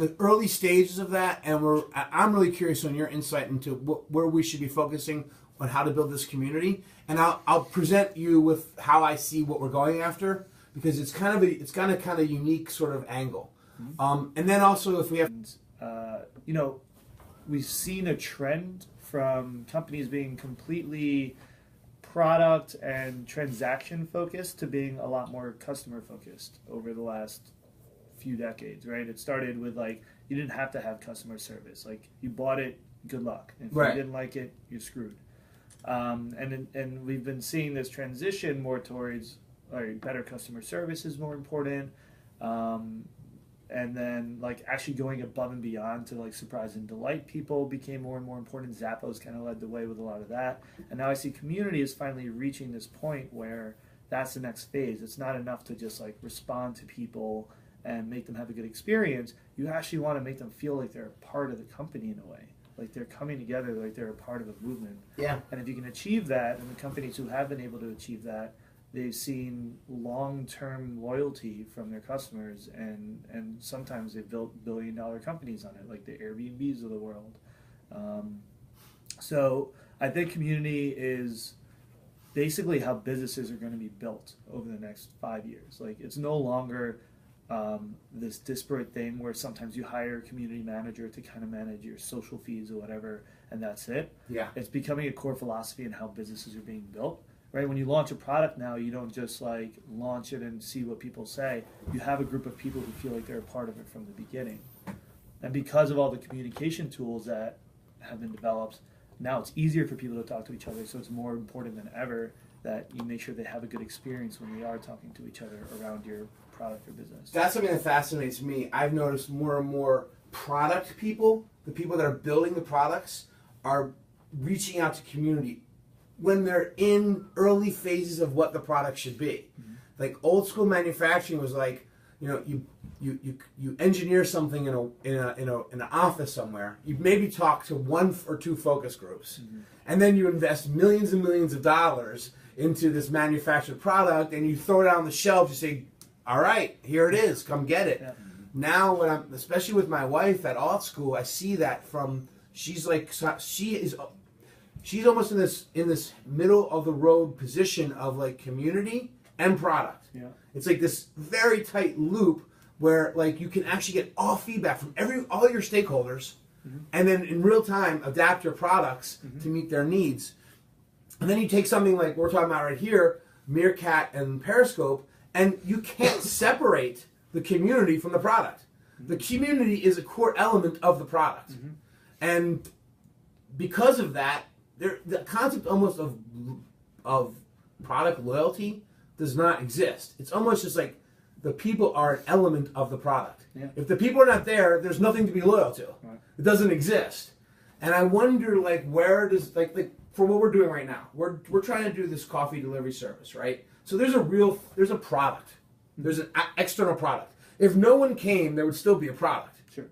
in the early stages of that, and I'm really curious on your insight into where we should be focusing on how to build this community. And I'll present you with how I see what we're going after, because it's kind of a unique sort of angle. And then also if we have, we've seen a trend from companies being completely product and transaction focused to being a lot more customer focused over the last few decades, right? It started with like, you didn't have to have customer service. Like, you bought it, good luck. If you didn't like it, you're screwed. And we've been seeing this transition more towards better customer service is more important. And then like actually going above and beyond to like surprise and delight people became more and more important. Zappos kind of led the way with a lot of that. And now I see community is finally reaching this point where that's the next phase. It's not enough to just like respond to people and make them have a good experience. You actually want to make them feel like they're a part of the company in a way. Like they're coming together, like they're a part of a movement. Yeah. And if you can achieve that, and the companies who have been able to achieve that, they've seen long-term loyalty from their customers, and sometimes they've built billion-dollar companies on it, like the Airbnbs of the world. So I think community is basically how businesses are going to be built over the next 5 years. Like, it's no longer this disparate thing where sometimes you hire a community manager to kind of manage your social feeds or whatever, and that's it. Yeah. It's becoming a core philosophy in how businesses are being built. Right, when you launch a product now, you don't just like launch it and see what people say. You have a group of people who feel like they're a part of it from the beginning. And because of all the communication tools that have been developed, now it's easier for people to talk to each other. So it's more important than ever that you make sure they have a good experience when they are talking to each other around your product or business. That's something that fascinates me. I've noticed more and more product people, the people that are building the products, are reaching out to community when they're in early phases of what the product should be. Mm-hmm. Like old school manufacturing was like, you engineer something in an office somewhere. You maybe talk to one or two focus groups, and then you invest millions and millions of dollars into this manufactured product, and you throw it out on the shelf. You say, "All right, here it is. Come get it." Yeah. Now, when I'm, especially with my wife at art school, I see that from she's almost in this middle of the road position of like community and product. Yeah. It's like this very tight loop where like you can actually get all feedback from all your stakeholders, and then in real time adapt your products to meet their needs. And then you take something like we're talking about right here, Meerkat and Periscope, and you can't separate the community from the product. The community is a core element of the product, and because of that, the concept almost of product loyalty does not exist. It's almost just like the people are an element of the product. Yeah. If the people are not there, there's nothing to be loyal to. Right. It doesn't exist. And I wonder, like, where does like for what we're doing right now, we're trying to do this coffee delivery service, right? So there's a product. There's an external product. If no one came, there would still be a product. Sure.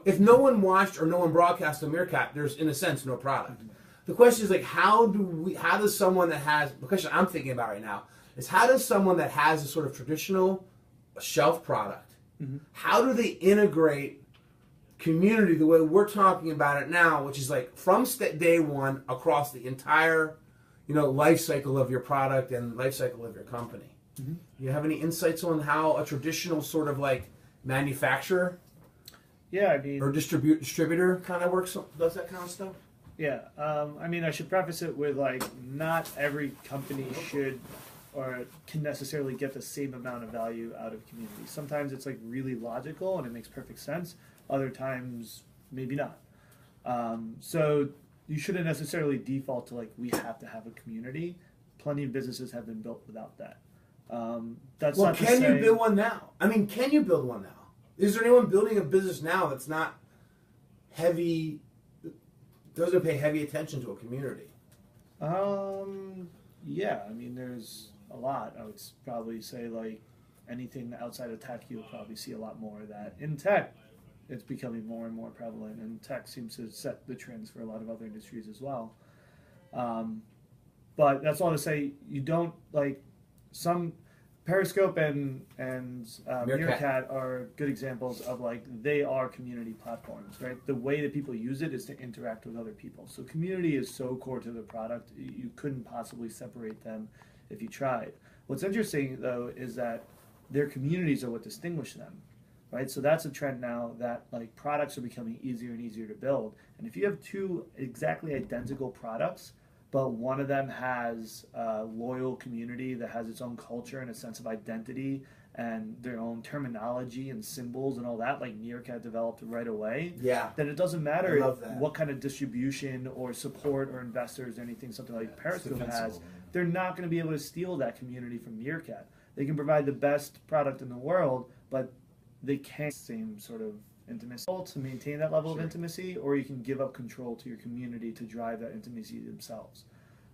If no one watched or no one broadcast a Meerkat, there's in a sense no product. The question is like, the question I'm thinking about right now is how does someone that has a sort of traditional shelf product, how do they integrate community the way we're talking about it now, which is like from day one across the entire, life cycle of your product and life cycle of your company? Do you have any insights on how a traditional sort of like manufacturer, or distributor kind of works, does that kind of stuff? Yeah, I should preface it with like not every company should or can necessarily get the same amount of value out of community. Sometimes it's like really logical and it makes perfect sense. Other times, maybe not. So you shouldn't necessarily default to like, we have to have a community. Plenty of businesses have been built without that. That's well, not can you build one now? Can you build one now? Is there anyone building a business now that's not heavy, doesn't pay heavy attention to a community? Yeah, there's a lot. I would probably say like anything outside of tech, you'll probably see a lot more of that. In tech, it's becoming more and more prevalent, and tech seems to set the trends for a lot of other industries as well. But that's all to say, you don't like some Periscope and Meerkat are good examples of like they are community platforms, right? The way that people use it is to interact with other people. So community is so core to the product, you couldn't possibly separate them if you tried. What's interesting though is that their communities are what distinguish them, right? So that's a trend now that like products are becoming easier and easier to build. And if you have two exactly identical products, but one of them has a loyal community that has its own culture and a sense of identity and their own terminology and symbols and all that, like Meerkat developed right away, then it doesn't matter what kind of distribution or support or investors or anything something like Periscope has. They're not going to be able to steal that community from Meerkat. They can provide the best product in the world, but they can't same sort of intimacy to maintain that level of intimacy, or you can give up control to your community to drive that intimacy themselves.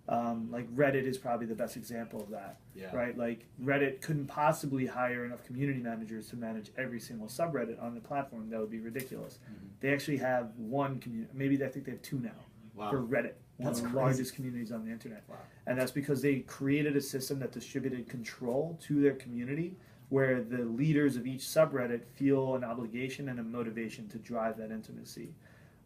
Like Reddit is probably the best example of that, right? Like Reddit couldn't possibly hire enough community managers to manage every single subreddit on the platform. That would be ridiculous. They actually have one community, maybe I think they have two now for Reddit, one of the largest communities on the internet. And that's because they created a system that distributed control to their community, where the leaders of each subreddit feel an obligation and a motivation to drive that intimacy.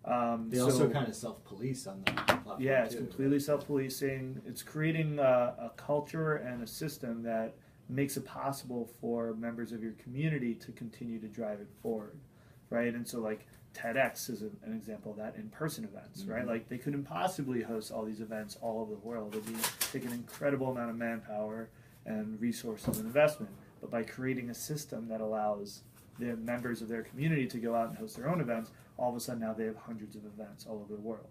They also kind of self-police on the platform. Yeah, it's completely self-policing. It's creating a culture and a system that makes it possible for members of your community to continue to drive it forward, right? And so like TEDx is an example of that, in-person events, right? Like they couldn't possibly host all these events all over the world. It'd take an incredible amount of manpower and resources and investment. But by creating a system that allows the members of their community to go out and host their own events, all of a sudden now they have hundreds of events all over the world.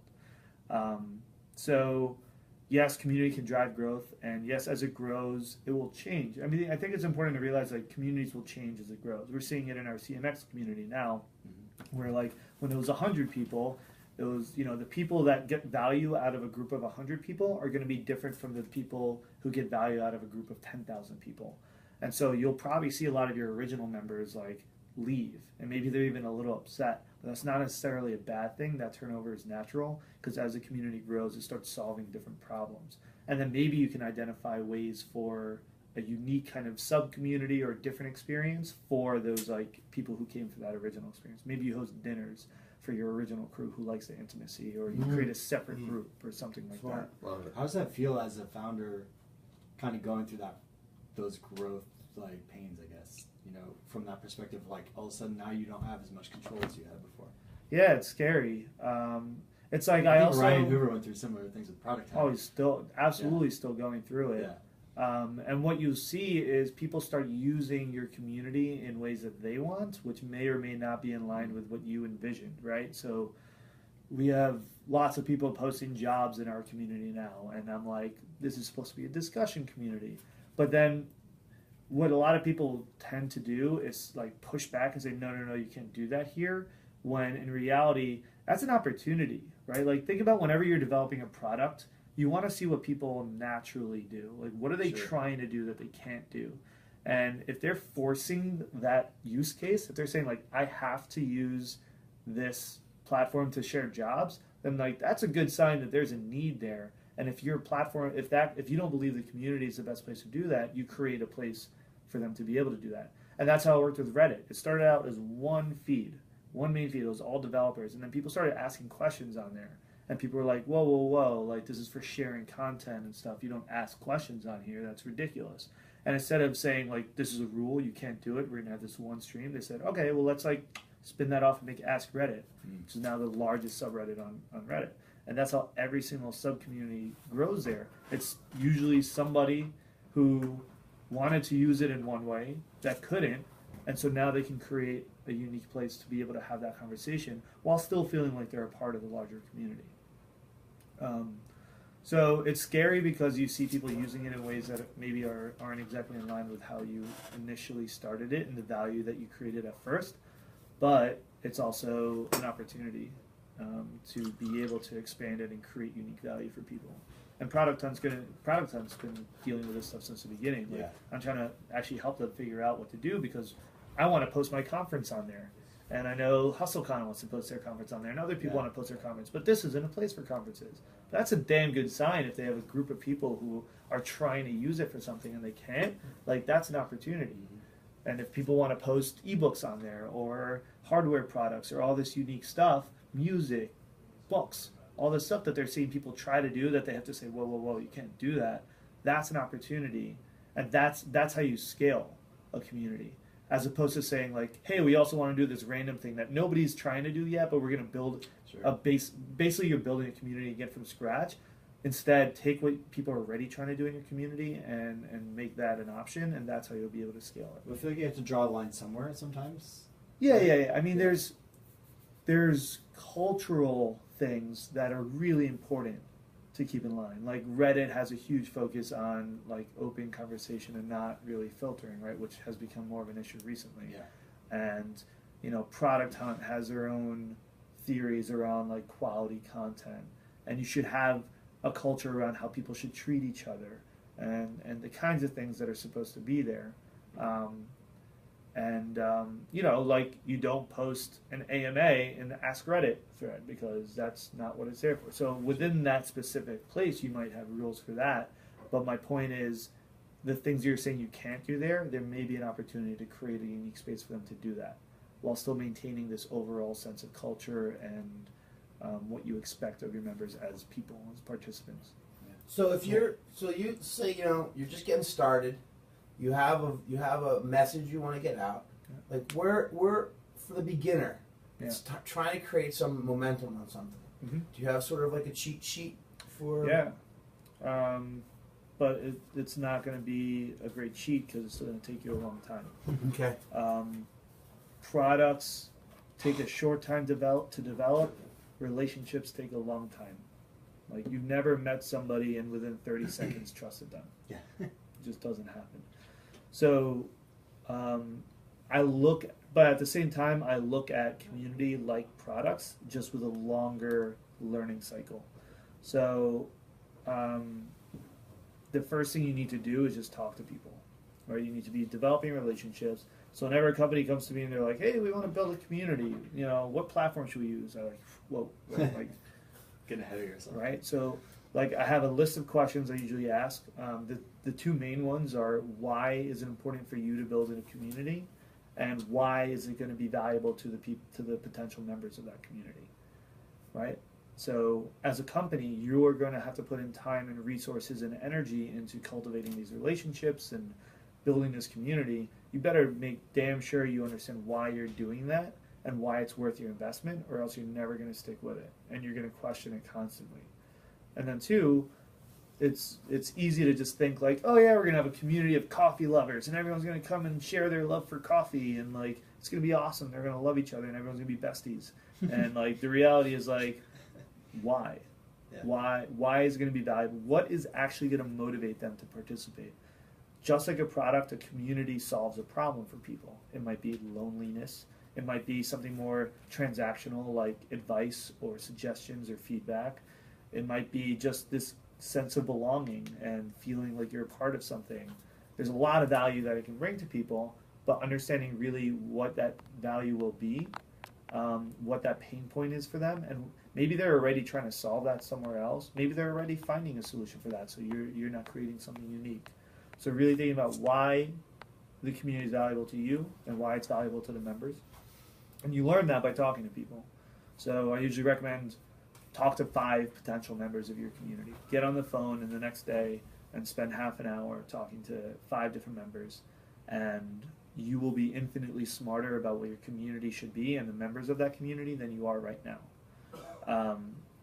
So yes, community can drive growth, and yes, as it grows, it will change. I mean, I think it's important to realize that communities will change as it grows. We're seeing it in our CMX community now, where like when it was 100 people, it was, the people that get value out of a group of 100 people are going to be different from the people who get value out of a group of 10,000 people. And so you'll probably see a lot of your original members like leave, and maybe they're even a little upset. But that's not necessarily a bad thing. That turnover is natural, because as the community grows, it starts solving different problems. And then maybe you can identify ways for a unique kind of sub-community or different experience for those like people who came for that original experience. Maybe you host dinners for your original crew who likes the intimacy, or you create a separate group or something like that. Love it. How does that feel as a founder, kind of going through those growth like pains, I guess, from that perspective, like all of a sudden now you don't have as much control as you had before? Yeah, it's scary. It's like I think Ryan Hoover went through similar things with Product Hunt. Oh, he's still still going through it. And what you see is people start using your community in ways that they want, which may or may not be in line with what you envisioned, right? So we have lots of people posting jobs in our community now, and I'm like, this is supposed to be a discussion community. But then what a lot of people tend to do is like push back and say, no, you can't do that here, when in reality, that's an opportunity, right? Like think about whenever you're developing a product, you want to see what people naturally do. Like what are they trying to do that they can't do? And if they're forcing that use case, if they're saying like, I have to use this platform to share jobs, then like that's a good sign that there's a need there. And if your platform, if you don't believe the community is the best place to do that, you create a place for them to be able to do that. And that's how it worked with Reddit. It started out as one main feed. It was all developers, and then people started asking questions on there. And people were like, whoa, like this is for sharing content and stuff. You don't ask questions on here. That's ridiculous. And instead of saying like, this is a rule, you can't do it, we're gonna have this one stream, they said, okay, well let's like spin that off and make Ask Reddit, which is now the largest subreddit on Reddit. And that's how every single sub-community grows there. It's usually somebody who wanted to use it in one way that couldn't, and so now they can create a unique place to be able to have that conversation while still feeling like they're a part of the larger community. So it's scary because you see people using it in ways that maybe aren't exactly in line with how you initially started it and the value that you created at first, but it's also an opportunity to be able to expand it and create unique value for people. And Product Hunt's been dealing with this stuff since the beginning. Like, I'm trying to actually help them figure out what to do, because I want to post my conference on there. And I know HustleCon wants to post their conference on there, and other people want to post their conference, but this isn't a place for conferences. That's a damn good sign if they have a group of people who are trying to use it for something and they can't. Like, that's an opportunity. And if people want to post ebooks on there or hardware products or all this unique stuff, music, books, all this stuff that they're seeing people try to do that they have to say, whoa, whoa, whoa, you can't do that. That's an opportunity. And that's how you scale a community. As opposed to saying like, hey, we also want to do this random thing that nobody's trying to do yet, but we're going to build a base. Basically, you're building a community again from scratch. Instead, take what people are already trying to do in your community and make that an option, and that's how you'll be able to scale it. I feel like you have to draw a line somewhere sometimes. Yeah. I mean, there's cultural things that are really important to keep in line. Like Reddit has a huge focus on like open conversation and not really filtering, right? Which has become more of an issue recently. Yeah. And Product Hunt has their own theories around like quality content, and you should have a culture around how people should treat each other and the kinds of things that are supposed to be there. Like you don't post an AMA in the Ask Reddit thread because that's not what it's there for. So within that specific place, you might have rules for that. But my point is, the things you're saying you can't do there may be an opportunity to create a unique space for them to do that, while still maintaining this overall sense of culture and what you expect of your members as people, as participants. So you say you're just getting started. You have a message you want to get out. Like we're for the beginner. It's trying to create some momentum on something. Mm-hmm. Do you have sort of like a cheat sheet for? Yeah, but it's not going to be a great cheat because it's going to take you a long time. Okay. Products take a short time to develop. Relationships take a long time. Like you've never met somebody and within 30 seconds trusted them. Yeah. It just doesn't happen. So but at the same time, I look at community like products just with a longer learning cycle. So the first thing you need to do is just talk to people, right? You need to be developing relationships. So whenever a company comes to me and they're like, hey, we want to build a community, what platform should we use? I'm like, whoa, like, getting ahead of yourself. Right? So like I have a list of questions I usually ask. The two main ones are, why is it important for you to build in a community? And why is it going to be valuable to the potential members of that community? Right? So as a company, you're going to have to put in time and resources and energy into cultivating these relationships and building this community. You better make damn sure you understand why you're doing that and why it's worth your investment, or else you're never going to stick with it and you're going to question it constantly. And then two, it's easy to just think like, oh yeah, we're going to have a community of coffee lovers and everyone's going to come and share their love for coffee and like it's going to be awesome. They're going to love each other and everyone's going to be besties. And like the reality is like, why? Yeah. Why is it going to be valuable? What is actually going to motivate them to participate? Just like a product, a community solves a problem for people. It might be loneliness. It might be something more transactional like advice or suggestions or feedback. It might be just this sense of belonging and feeling like you're a part of something. There's a lot of value that it can bring to people, but understanding really what that value will be, what that pain point is for them, and maybe they're already trying to solve that somewhere else. Maybe they're already finding a solution for that, so you're not creating something unique. So really thinking about why the community is valuable to you and why it's valuable to the members. And you learn that by talking to people. So I usually recommend talk to 5 potential members of your community. Get on the phone in the next day and spend half an hour talking to 5 different members. And you will be infinitely smarter about what your community should be and the members of that community than you are right now.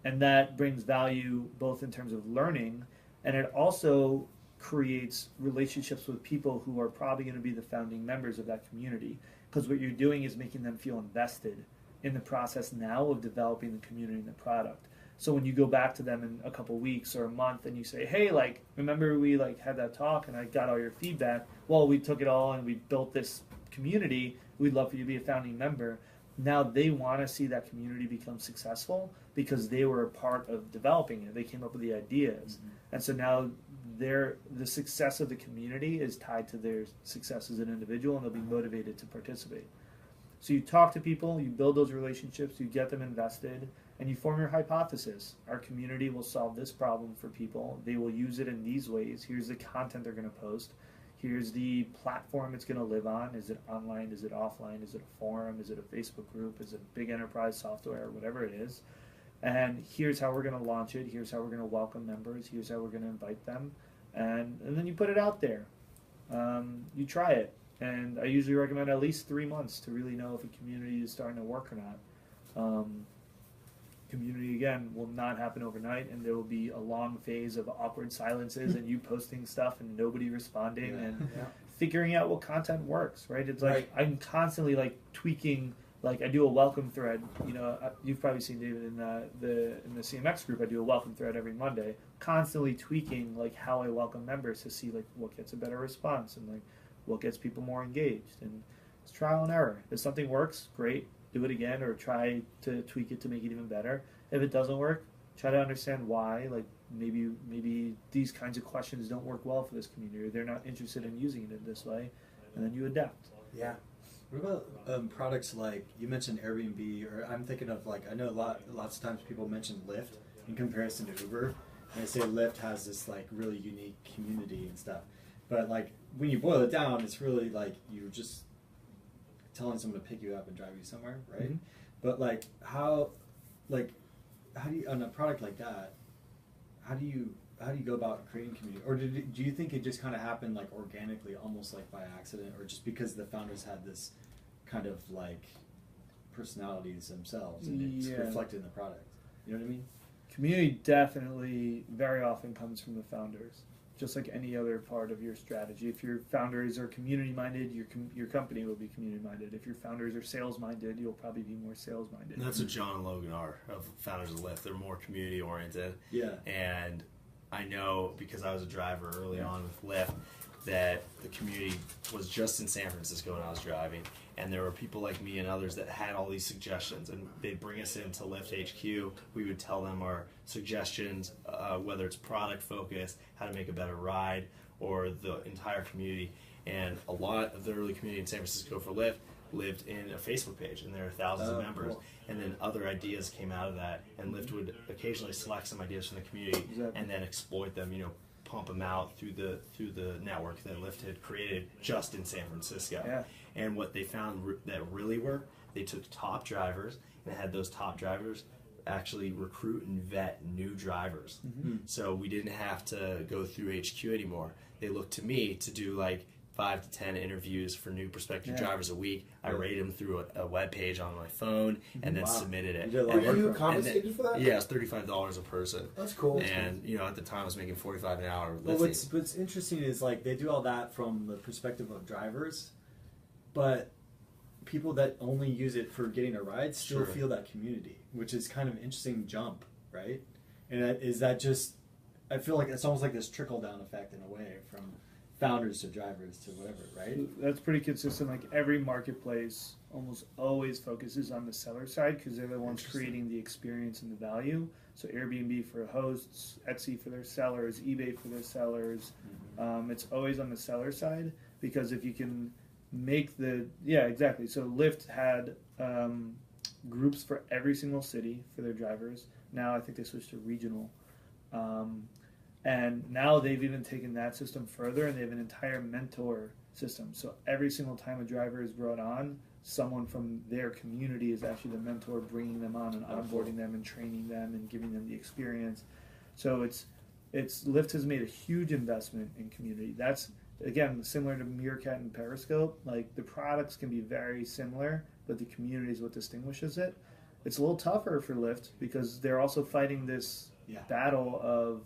And that brings value both in terms of learning, and it also creates relationships with people who are probably going to be the founding members of that community, because what you're doing is making them feel invested in the process now of developing the community and the product. So when you go back to them in a couple weeks or a month and you say, hey, like, remember we like had that talk and I got all your feedback, well, we took it all and we built this community, we'd love for you to be a founding member. Now they want to see that community become successful because they were a part of developing it. They came up with the ideas. Mm-hmm. And so now the success of the community is tied to their success as an individual, and they'll be motivated to participate. So you talk to people, you build those relationships, you get them invested, and you form your hypothesis. Our community will solve this problem for people. They will use it in these ways. Here's the content they're going to post. Here's the platform it's going to live on. Is it online? Is it offline? Is it a forum? Is it a Facebook group? Is it big enterprise software? Whatever it is. And here's how we're going to launch it. Here's how we're going to welcome members. Here's how we're going to invite them. And then you put it out there. You try it. And I usually recommend at least 3 months to really know if a community is starting to work or not. Community, again, will not happen overnight, and there will be a long phase of awkward silences and you posting stuff and nobody responding and figuring out what content works, right? It's like I'm constantly like tweaking. Like I do a welcome thread. You know, you've probably seen David in the CMX group. I do a welcome thread every Monday, constantly tweaking like how I welcome members to see like what gets a better response and like what gets people more engaged. And it's trial and error. If something works, great. Do it again or try to tweak it to make it even better. If it doesn't work, try to understand why. Like maybe these kinds of questions don't work well for this community, or they're not interested in using it in this way, and then you adapt. Yeah. What about products like you mentioned Airbnb, or I'm thinking of like I know lots of times people mention Lyft in comparison to Uber, and they say Lyft has this like really unique community and stuff, but like when you boil it down, it's really like you're just telling someone to pick you up and drive you somewhere, right? Mm-hmm. But like how do you on a product like that? How do you go about creating community, or do you think it just kind of happened like organically, almost like by accident, or just because the founders had this kind of like personalities themselves and it's reflected in the product? You know what I mean? Community definitely very often comes from the founders. Just like any other part of your strategy. If your founders are community-minded, your company will be community-minded. If your founders are sales-minded, you'll probably be more sales-minded. And that's what John and Logan are, of founders of Lyft. They're more community-oriented. Yeah. And I know, because I was a driver early on with Lyft, that the community was just in San Francisco when I was driving, and there were people like me and others that had all these suggestions, and they'd bring us into Lyft HQ. We would tell them our suggestions, whether it's product focused, how to make a better ride, or the entire community. And a lot of the early community in San Francisco for Lyft lived in a Facebook page, and there are thousands of members. Cool. And then other ideas came out of that, and Lyft would occasionally select some ideas from the community and then exploit them, pump them out through the network that Lyft had created just in San Francisco. Yeah. And what they found that really worked, they took top drivers and had those top drivers actually recruit and vet new drivers. Mm-hmm. So we didn't have to go through HQ anymore. They looked to me to do like 5 to 10 interviews for new prospective drivers a week. I rated them through a web page on my phone and then submitted it. Were you compensated for that? Yeah, it's $35 a person. That's cool. And at the time I was making $45 an hour. Well, what's interesting is like they do all that from the perspective of drivers, but people that only use it for getting a ride still feel that community, which is kind of an interesting jump, right? And is that just? I feel like it's almost like this trickle down effect in a way from founders to drivers to whatever, right? That's pretty consistent. Like every marketplace almost always focuses on the seller side because they're the ones creating the experience and the value. So Airbnb for hosts, Etsy for their sellers, eBay for their sellers. Mm-hmm. It's always on the seller side because if you can make exactly. So Lyft had groups for every single city for their drivers. Now I think they switched to regional. And now they've even taken that system further, and they have an entire mentor system. So every single time a driver is brought on, someone from their community is actually the mentor, bringing them on and onboarding them and training them and giving them the experience. So it's Lyft has made a huge investment in community. That's, again, similar to Meerkat and Periscope. Like the products can be very similar, but the community is what distinguishes it. It's a little tougher for Lyft because they're also fighting this battle of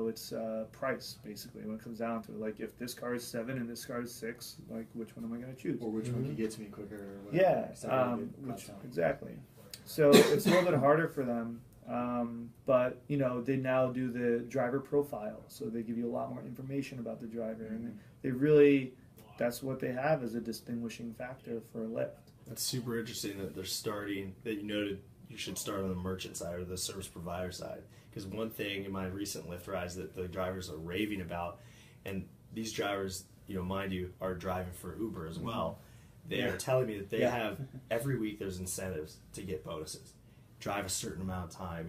it's price, basically, when it comes down to it. Like, if this car is 7 and this car is 6, like, which one am I going to choose? Or which one can get to me quicker? Or Exactly. So it's a little bit harder for them, but, they now do the driver profile, so they give you a lot more information about the driver, and they really, that's what they have as a distinguishing factor for Lyft. That's super interesting that they're starting, that you noted you should start on the merchant side or the service provider side. Because one thing in my recent Lyft rides that the drivers are raving about, and these drivers, mind you, are driving for Uber as well, they're telling me that they have every week there's incentives to get bonuses, drive a certain amount of time,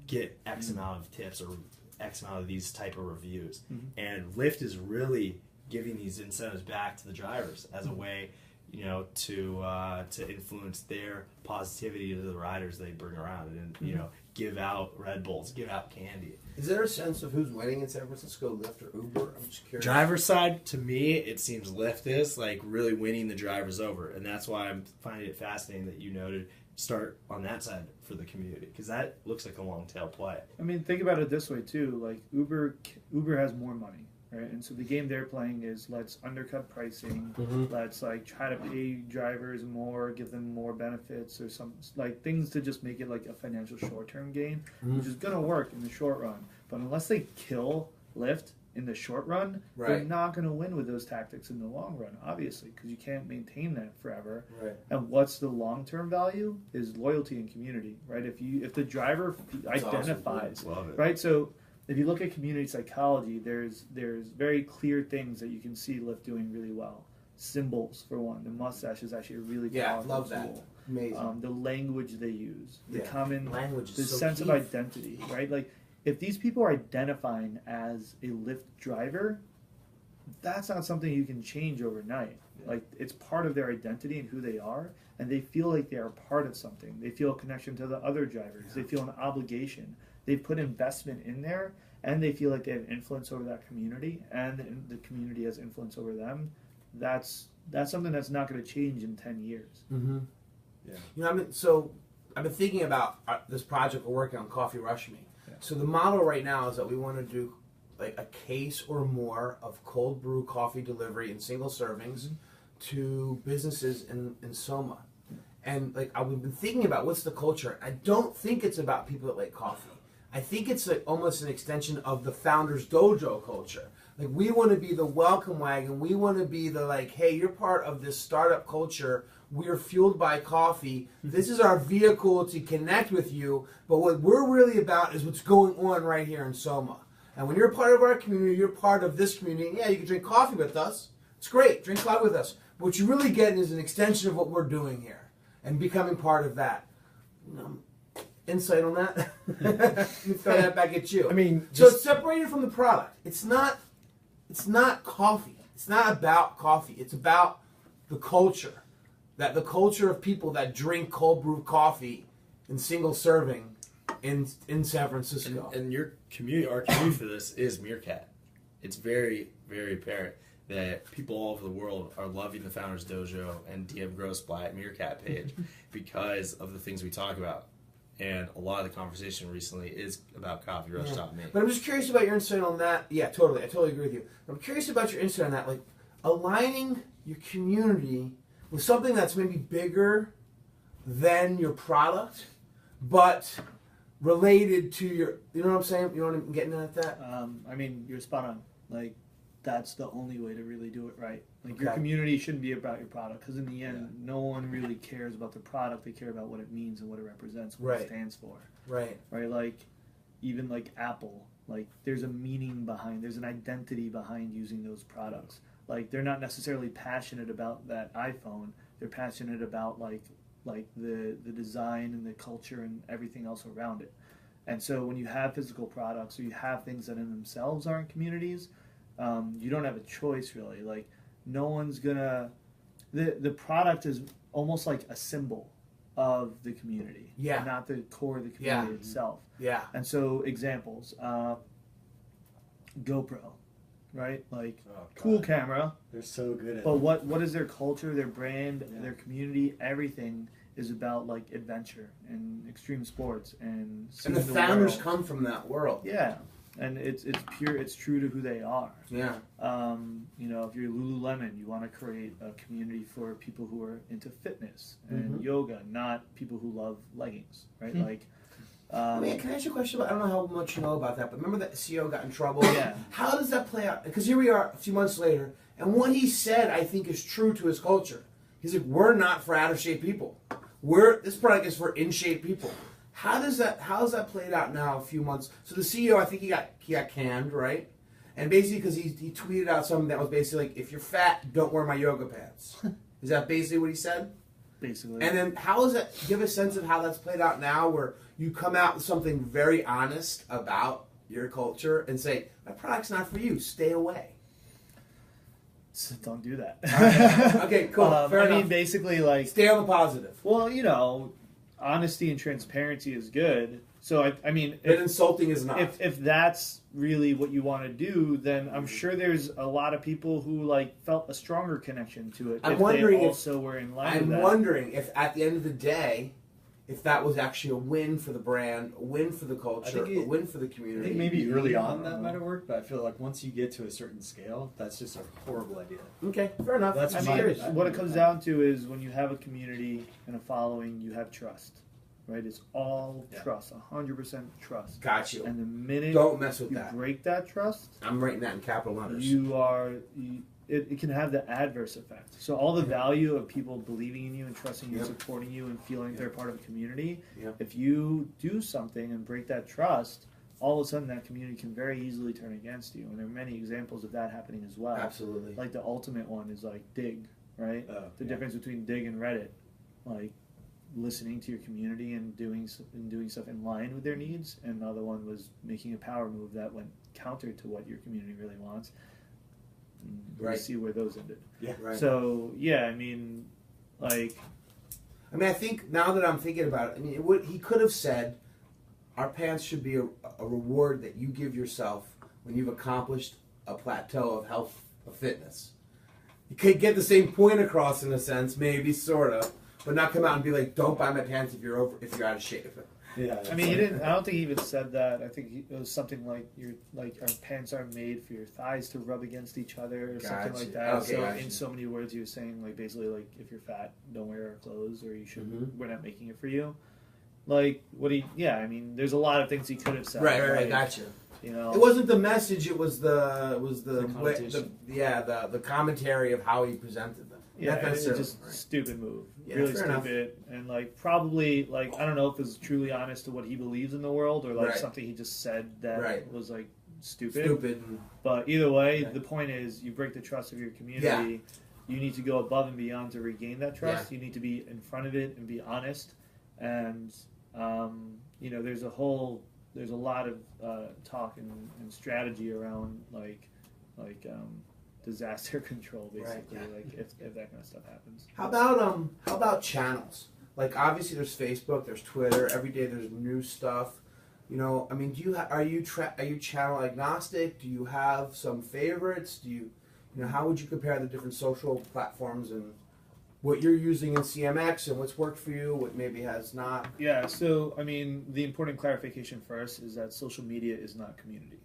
get X amount of tips or X amount of these type of reviews. And Lyft is really giving these incentives back to the drivers as a way, to influence their positivity to the riders they bring around, and give out Red Bulls, give out candy. Is there a sense of who's winning in San Francisco, Lyft or Uber? I'm just curious. Driver side, to me, it seems Lyft is like really winning the drivers over, and that's why I'm finding it fascinating that you noted start on that side for the community, because that looks like a long tail play. I mean, think about it this way too. Like Uber has more money, right? And so the game they're playing is let's undercut pricing, let's like try to pay drivers more, give them more benefits or some like things to just make it like a financial short-term gain, which is gonna work in the short run. But unless they kill Lyft in the short run, they're not going to win with those tactics in the long run, obviously, because you can't maintain that forever. Right. And what's the long-term value is loyalty and community, right? If the driver identifies, awesome. right? So if you look at community psychology, there's very clear things that you can see Lyft doing really well. Symbols, for one. The mustache is actually a really powerful love that. tool. Amazing. The language they use, the common language is the so sense key. of identity, right? Like, if these people are identifying as a Lyft driver, that's not something you can change overnight. Like, it's part of their identity and who they are, and they feel like they are part of something. They feel a connection to the other drivers. They feel an obligation. They've put investment in there, and they feel like they have influence over that community, and the community has influence over them. That's something that's not going to change in 10 years. Mm-hmm. Yeah. I've been thinking about this project we're working on, Coffee Rush Me. So the model right now is that we want to do like a case or more of cold brew coffee delivery in single servings to businesses in Soma. And like I've been thinking about what's the culture. I don't think it's about people that like coffee. I think it's like almost an extension of the Founders Dojo culture. Like we want to be the welcome wagon. We want to be the like, hey, you're part of this startup culture. We're fueled by coffee. This is our vehicle to connect with you. But what we're really about is what's going on right here in Soma. And when you're part of our community, you're part of this community. Yeah, you can drink coffee with us. It's great. Drink coffee with us. But what you're really getting is an extension of what we're doing here and becoming part of that. Insight on that? Let me throw that back at you. I mean, so it's separated from the product. It's not coffee. It's not about coffee. It's about the culture. That the culture of people that drink cold brew coffee in single serving in San Francisco. And your community, our community for this is Meerkat. It's very, very apparent that people all over the world are loving the Founders Dojo and DM Grossblatt Meerkat page because of the things we talk about. And a lot of the conversation recently is about Coffee Rush.me. But I'm just curious about your insight on that. Yeah, totally. I totally agree with you. I'm curious about your insight on that. Like, aligning your community with something that's maybe bigger than your product, but related to your... You know what I'm saying? You know what I'm getting at that? I mean, you're spot on. Like, that's the only way to really do it right. Like, your community shouldn't be about your product, because in the end, no one really cares about the product. They care about what it means and what it represents, what it stands for. Right. Right? Like, even like Apple, like, there's a meaning behind, there's an identity behind using those products. Like, they're not necessarily passionate about that iPhone. They're passionate about like the design and the culture and everything else around it. And so when you have physical products or you have things that in themselves aren't communities, you don't have a choice really. Like, no one's gonna. The product is almost like a symbol of the community, not the core of the community itself. Yeah. And so examples, GoPro. Right, like cool camera. They're so good at it. But what is their culture, their brand, their community? Everything is about like adventure and extreme sports and the founders come from that world. Yeah, and it's pure. It's true to who they are. Yeah. You know, if you're Lululemon, you want to create a community for people who are into fitness and yoga, not people who love leggings. Right, like. Wait, can I ask you a question about, I don't know how much you know about that, but remember that CEO got in trouble? Yeah. How does that play out? Because here we are a few months later, and what he said, I think, is true to his culture. He's like, we're not for out-of-shape people. This product is for in-shape people. How is that played out now a few months? So the CEO, I think he got canned, right? And basically because he tweeted out something that was basically like, if you're fat, don't wear my yoga pants. Is that basically what he said? Basically. And then how is that, give a sense of how that's played out now, where you come out with something very honest about your culture and say, my product's not for you, stay away. So don't do that. Okay, cool. Fair I enough. mean, basically, like, Stay on the positive. well, you know, honesty and transparency is good. So I mean, But insulting is not. if that's really what you want to do, then I'm sure there's a lot of people who like felt a stronger connection to it. I'm if wondering they if- also were in line. I'm with that. wondering if at the end of the day, if that was actually a win for the brand, a win for the culture, a win for the I community. think maybe early on that might have worked, but I feel like once you get to a certain scale, that's just a horrible idea. Okay, fair enough. That's I I'm mean, curious. what it comes down to is when you have a community and a following, you have trust, right? It's all trust, 100% trust. Got you. And the minute Don't mess with you that. break that trust, I'm writing that in capital letters. it can have the adverse effect. So all the value of people believing in you and trusting you, Yep. supporting you, and feeling they're part of a community. Yep. If you do something and break that trust, all of a sudden that community can very easily turn against you. And there are many examples of that happening as well. Absolutely. Like the ultimate one is like Dig, right? The difference between Dig and Reddit, like listening to your community and doing stuff in line with their needs, and the other one was making a power move that went counter to what your community really wants. We Right. see where those ended. Yeah. Right. So yeah, I mean, like, I mean, I think now that I'm thinking about it, I mean, he could have said, our pants should be a reward that you give yourself when you've accomplished a plateau of health, of fitness. You could get the same point across in a sense, maybe, sort of, but not come out and be like, don't buy my pants if you're out of shape. Yeah. I mean, he didn't. I don't think he even said that. I think it was something like our pants are made for your thighs to rub against each other, or something Gotcha. like that. Okay, So gotcha. in so many words, he was saying like basically like if you're fat, don't wear our clothes, or you should. Mhm. We're not making it for you. Like what he? Yeah, I mean, there's a lot of things he could have said. Right, like, gotcha. You know, It wasn't the message; it was the connotation. the commentary of how he presented them. yeah, Not it was necessarily, just right. stupid move. Yeah, really fair enough. stupid, and like probably like I don't know if it's truly honest to what he believes in the world, or like Right. something he just said that Right. was like stupid. Stupid. But either way, Right. the point is you break the trust of your community. You need to go above and beyond to regain that trust. You need to be in front of it and be honest. And you know, there's a lot of talk and strategy around like disaster control, basically. Right, yeah. Like if that kind of stuff happens. How about channels? Like obviously there's Facebook, there's Twitter. Every day there's new stuff. You know, I mean, are you channel agnostic? Do you have some favorites? How would you compare the different social platforms and what you're using in CMX and what's worked for you, what maybe has not? Yeah, so I mean, the important clarification first is that social media is not community.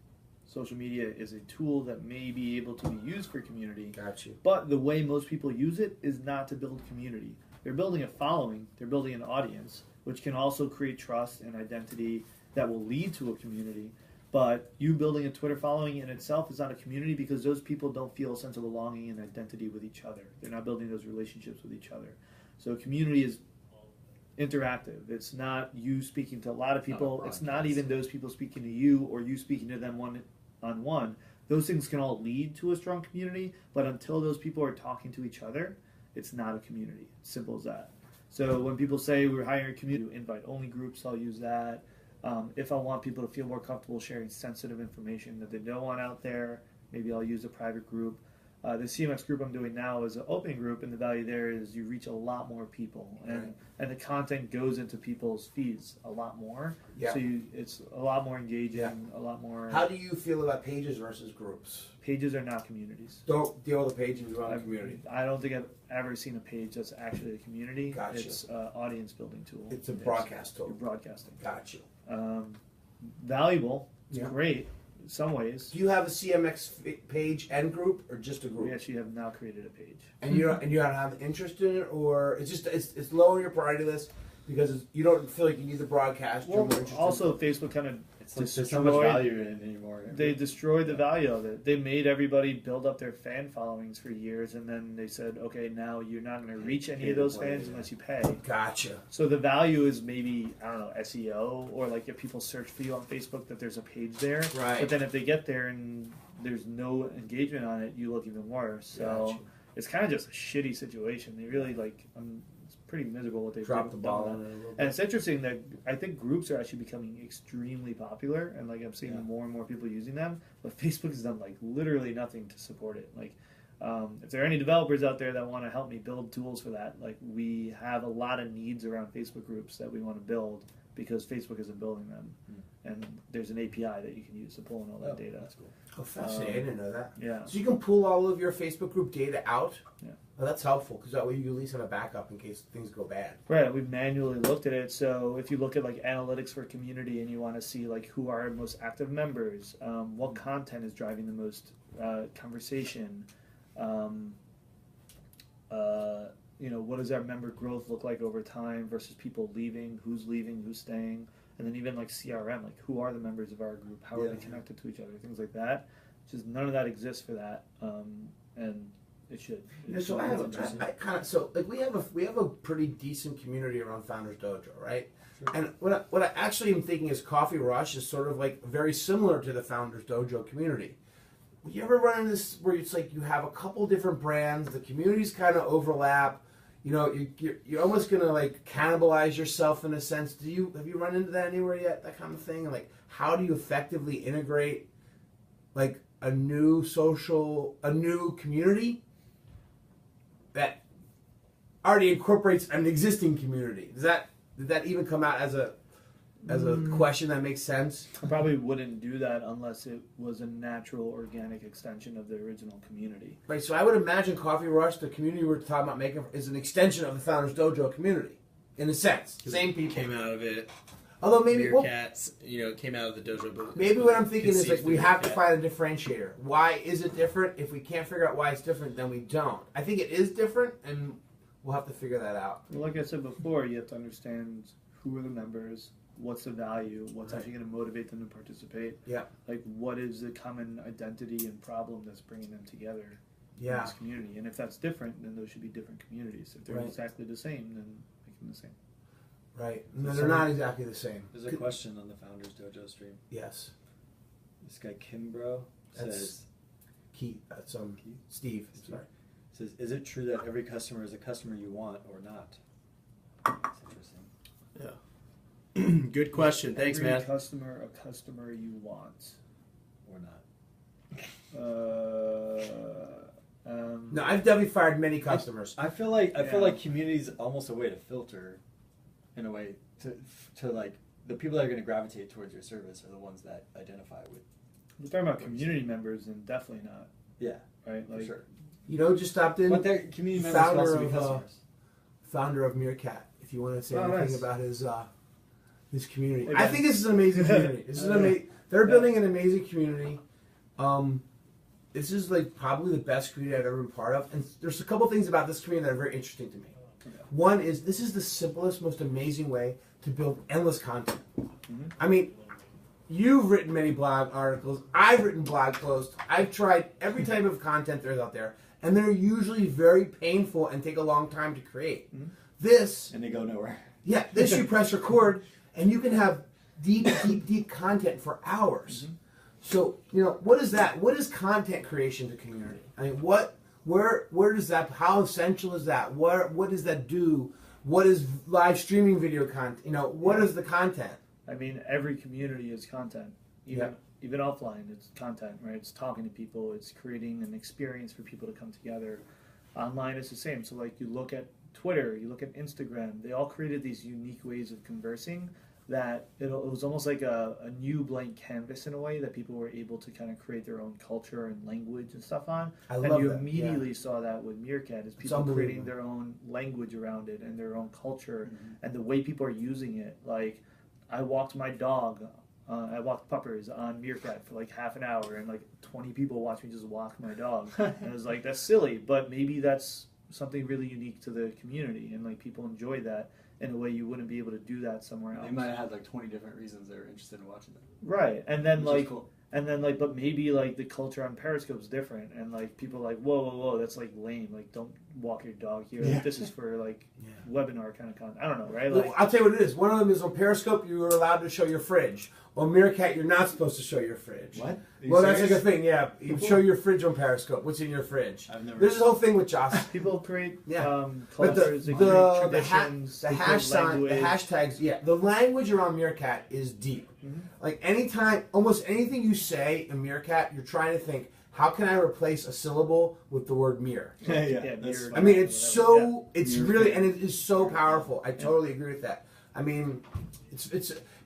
Social media is a tool that may be able to be used for community, Got you. but the way most people use it is not to build community. They're building a following, they're building an audience, which can also create trust and identity that will lead to a community. But you building a Twitter following in itself is not a community because those people don't feel a sense of belonging and identity with each other. They're not building those relationships with each other. So community is interactive. It's not you speaking to a lot of people. It's not even those people speaking to you or you speaking to them one-on-one. Those things can all lead to a strong community, but until those people are talking to each other, it's not a community. Simple as that. So when people say we're hiring a community, invite-only groups, I'll use that. If I want people to feel more comfortable sharing sensitive information that they don't want out there, maybe I'll use a private group. The CMX group I'm doing now is an open group, and the value there is you reach a lot more people, and the content goes into people's feeds a lot more. Yeah. So it's a lot more engaging, a lot more. How do you feel about pages versus groups? Pages are not communities. Don't deal with a page and run a community. I don't think I've ever seen a page that's actually a community. Gotcha. It's an audience building tool. It's a broadcast tool. You're broadcasting. Got you. Valuable. It's Yeah. great in some ways. Do you have a CMX page and group, or just a We group? actually have now created a page. And you don't have interest in it, or it's low on your priority list because you don't feel like you need the broadcast. You're Well, more interested also Facebook kind of It's like there's so much destroyed. value in it anymore. They destroyed the value of it. They made everybody build up their fan followings for years, and then they said, "Okay, now you're not going to reach any of those fans unless you pay." Gotcha. So the value is maybe, I don't know, SEO, or like if people search for you on Facebook that there's a page there. Right. But then if they get there and there's no engagement on it, you look even worse. So Gotcha. it's kind of just a shitty situation. They really it's pretty miserable what they've Drop the ball done on with it a that. little bit. And it's interesting that I think groups are actually becoming extremely popular, and I'm seeing more and more people using them. But Facebook has done literally nothing to support it. If there are any developers out there that want to help me build tools for that, we have a lot of needs around Facebook groups that we want to build because Facebook isn't building them. And there's an API that you can use to pull in all that data. That's cool. Oh, fascinating. I didn't know that. Yeah. So you can pull all of your Facebook group data out? Yeah. Oh, that's helpful because that way you at least have a backup in case things go bad. Right, we've manually looked at it. So if you look at analytics for community and you want to see who are our most active members, what content is driving the most conversation, what does our member growth look like over time versus people leaving, who's staying, and then even CRM, who are the members of our group, how are they connected to each other, things like that. Just none of that exists for that, and it should. So we have a pretty decent community around Founders Dojo, right? Sure. And what I actually am thinking is Coffee Rush is sort of very similar to the Founders Dojo community. You ever run into this where it's you have a couple different brands, the communities kind of overlap, you're almost gonna cannibalize yourself in a sense. Have you run into that anywhere yet? That kind of thing. And how do you effectively integrate a new community that already incorporates an existing community? Did that even come out as a question that makes sense? I probably wouldn't do that unless it was a natural, organic extension of the original community. Right, so I would imagine Coffee Rush, the community we're talking about making, is an extension of the Founders Dojo community, in a sense. Same people. Came out of it. Although maybe Meerkats, came out of the dojo. But maybe what I'm thinking is we have to find a differentiator. Why is it different? If we can't figure out why it's different, then we don't. I think it is different, and we'll have to figure that out. Well, like I said before, you have to understand who are the members, what's the value, what's actually going to motivate them to participate. Yeah. What is the common identity and problem that's bringing them together in this community? And if that's different, then those should be different communities. If they're exactly the same, then make them the same. Right. No, they're not exactly the same. There's a question on the Founders Dojo stream. Yes. This guy Kimbro says... That's Steve. Sorry. Says, is it true that every customer is a customer you want or not? That's interesting. Yeah. Good question. Thanks, every man. Customer, a customer you want. Or not. No, I've definitely fired many customers. I feel like community is almost a way to filter, in a way, to the people that are going to gravitate towards your service are the ones that identify with. We're talking about community members, and definitely not. Yeah, right. For sure. Just stopped in. But their community members can also be customers. Founder of Meerkat. If you want to say anything about his community, Hey, I think this is an amazing community. This is amazing. They're building an amazing community. This is probably the best community I've ever been part of, and there's a couple things about this community that are very interesting to me. One is this is the simplest, most amazing way to build endless content. Mm-hmm. I mean, you've written many blog articles. I've written blog posts. I've tried every type of content there's out there, and they're usually very painful and take a long time to create. Mm-hmm. And they go nowhere. Yeah, this you press record, and you can have deep content for hours. Mm-hmm. So, what is that? What is content creation to community? I mean, where does that, how essential is that? What does that do? What is live streaming video content? What is the content? I mean, every community is content. Even offline, it's content, right? It's talking to people. It's creating an experience for people to come together. Online, it's the same. So, you look at Twitter, you look at Instagram. They all created these unique ways of conversing that it was almost like a new blank canvas in a way that people were able to kind of create their own culture and language and stuff on. And you immediately saw that with Meerkat, is people creating their own language around it and their own culture and the way people are using it. I walked my dog, I walked puppers on Meerkat for half an hour, and 20 people watched me just walk my dog. And it was that's silly, but maybe that's something really unique to the community, and people enjoy that in a way you wouldn't be able to do that somewhere else. They might have had 20 different reasons they were interested in watching them. Right, and then cool. And then like, but maybe like the culture on Periscope is different, and like people are like, whoa, that's like lame. Like, don't walk your dog here. Like, this is for like webinar kind of content. I don't know, right? Like, I'll tell you what it is. One of them is on Periscope. You are allowed to show your fridge. On Meerkat, you're not supposed to show your fridge. What? Well, that's like a thing. Yeah, you show your fridge on Periscope. What's in your fridge? I've never. There's this whole thing with Josh. people create But cultures, they create traditions, the they create language. hashtags, the language around Meerkat is deep. Mm-hmm. Like anytime, almost anything you say in Meerkat, you're trying to think, how can I replace a syllable with the word mirror? Mirror. I mean, it's Mirror really, fan. and it is so powerful. I totally agree with that. I mean,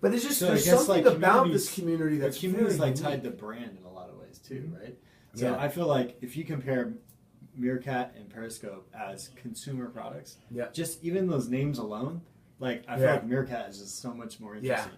but it's just, So I there's guess, something like, about communities- this community that's community's very like tied unique. to brand in a lot of ways too, Mm-hmm. right? So Yeah. I feel like if you compare Meerkat and Periscope as consumer products, just even those names alone, like I feel like Meerkat is just so much more interesting.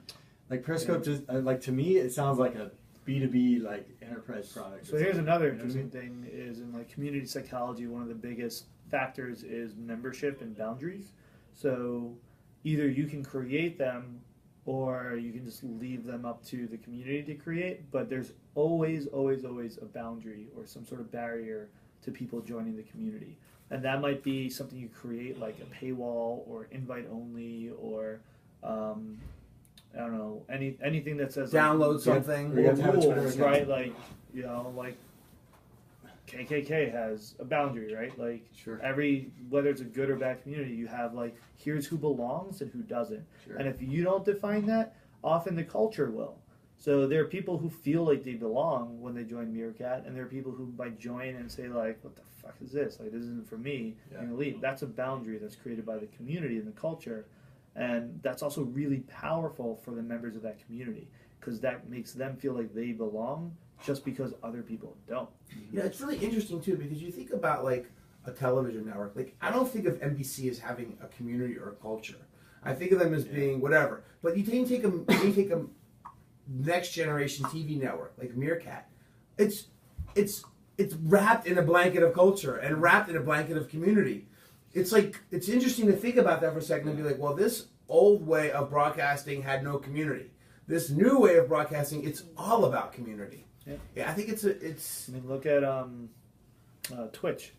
Like Periscope, just like to me, it sounds like a B2B like enterprise product. So here's another interesting thing: is in like community psychology, one of the biggest factors is membership and boundaries. So either you can create them, or you can just leave them up to the community to create. But there's always a boundary or some sort of barrier to people joining the community, and that might be something you create, like a paywall or invite only, or I don't know, anything that says Download like, something. Or you have to have a Twitter rules, account. right? Like, you know, like KKK has a boundary, right? Like Sure. whether it's a good or bad community, you have like, here's who belongs and who doesn't. Sure. And if you don't define that, often the culture will. So there are people who feel like they belong when they join Meerkat, and there are people who might join and say like, what the fuck is this? Like, this isn't for me. Yeah. I'm gonna leave. That's a boundary that's created by the community and the culture. And that's also really powerful for the members of that community, because that makes them feel like they belong just because other people don't. Yeah, it's really interesting too, because you think about like a television network. Like, I don't think of NBC as having a community or a culture. I think of them as being whatever. But you can take a next generation TV network like Meerkat. It's wrapped in a blanket of culture and wrapped in a blanket of community. It's like, it's interesting to think about that for a second and be like, well, this old way of broadcasting had no community. This new way of broadcasting, it's all about community. Yeah, I think it's. I mean, look at Twitch.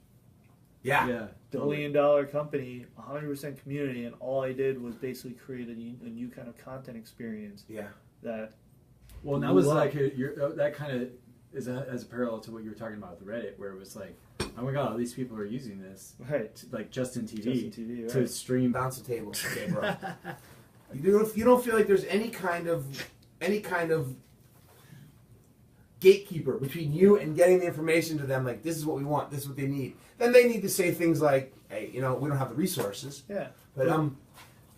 Yeah. Billion-dollar company, 100% community, and all I did was basically create a new kind of content experience. Yeah. That. Well, that was like that kind of is as a parallel to what you were talking about with Reddit, where it was like, oh my god, all these people are using this, Right. like Justin TV, right. to stream. Bounce the table, okay, bro. You don't feel like there's any kind of gatekeeper between you and getting the information to them. Like, this is what we want. This is what they need. Then they need to say things like, "Hey, we don't have the resources." Yeah. But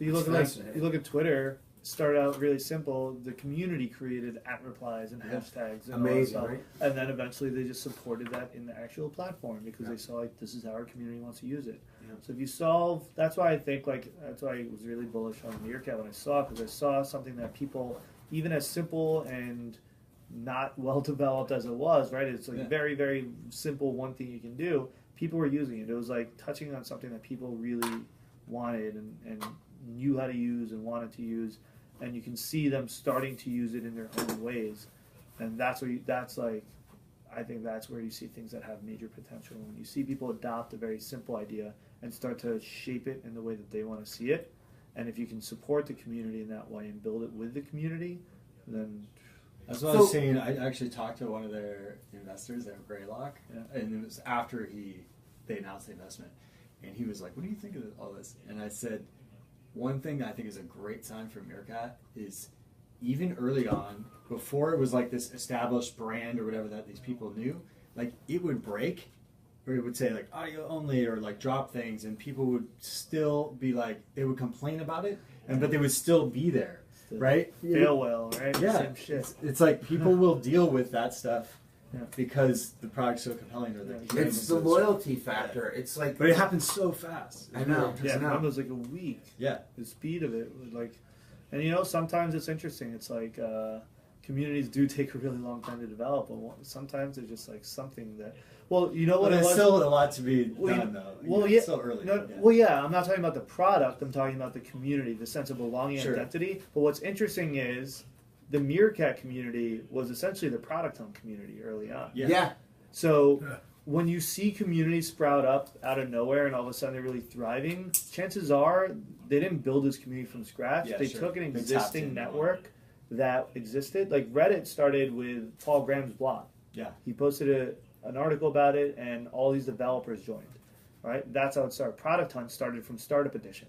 You look It's at fascinating. you look at Twitter. Started out really simple. The community created @replies and Yeah. hashtags and Amazing, all that right? stuff. And then eventually they just supported that in the actual platform because they saw like, this is how our community wants to use it. Yeah. So if you solve, that's why I think that's why I was really bullish on Meerkat when I saw it, because I saw something that people, even as simple and not well developed as it was, right? It's like very, very simple, one thing you can do. People were using it. It was like touching on something that people really wanted and knew how to use and wanted to use, and you can see them starting to use it in their own ways, and I think that's where you see things that have major potential. When you see people adopt a very simple idea and start to shape it in the way that they want to see it, and if you can support the community in that way and build it with the community, then That's what I was saying. I actually talked to one of their investors at Greylock, and it was after they announced the investment, and he was like, "What do you think of all this?" And I said, one thing that I think is a great sign for Meerkat is even early on, before it was like this established brand or whatever that these people knew, like it would break, or it would say like audio only or like drop things, and people would still be like, they would complain about it, but they would still be there, right? fail well, right? Yeah, Same shit. it's like people will deal with that stuff Yeah. because the product's so compelling or the it's the loyalty factor. It's like, but it happens so fast. I know. Yeah, No. mine was like a week. Yeah. The speed of it was like, and sometimes it's interesting. It's like communities do take a really long time to develop, but sometimes there's just like something that. Well, you know what? But it there's was? still a lot to be Well, done, though. Well, It's still early. No, Well, yeah, I'm not talking about the product. I'm talking about the community, the sense of belonging, Sure. identity. But what's interesting is the Meerkat community was essentially the Product Hunt community early on. Yeah. So when you see communities sprout up out of nowhere and all of a sudden they're really thriving, chances are they didn't build this community from scratch. They took an existing network that existed. Like Reddit started with Paul Graham's blog. Yeah. He posted an article about it and all these developers joined. Right? That's how it started. Product Hunt started from Startup Edition.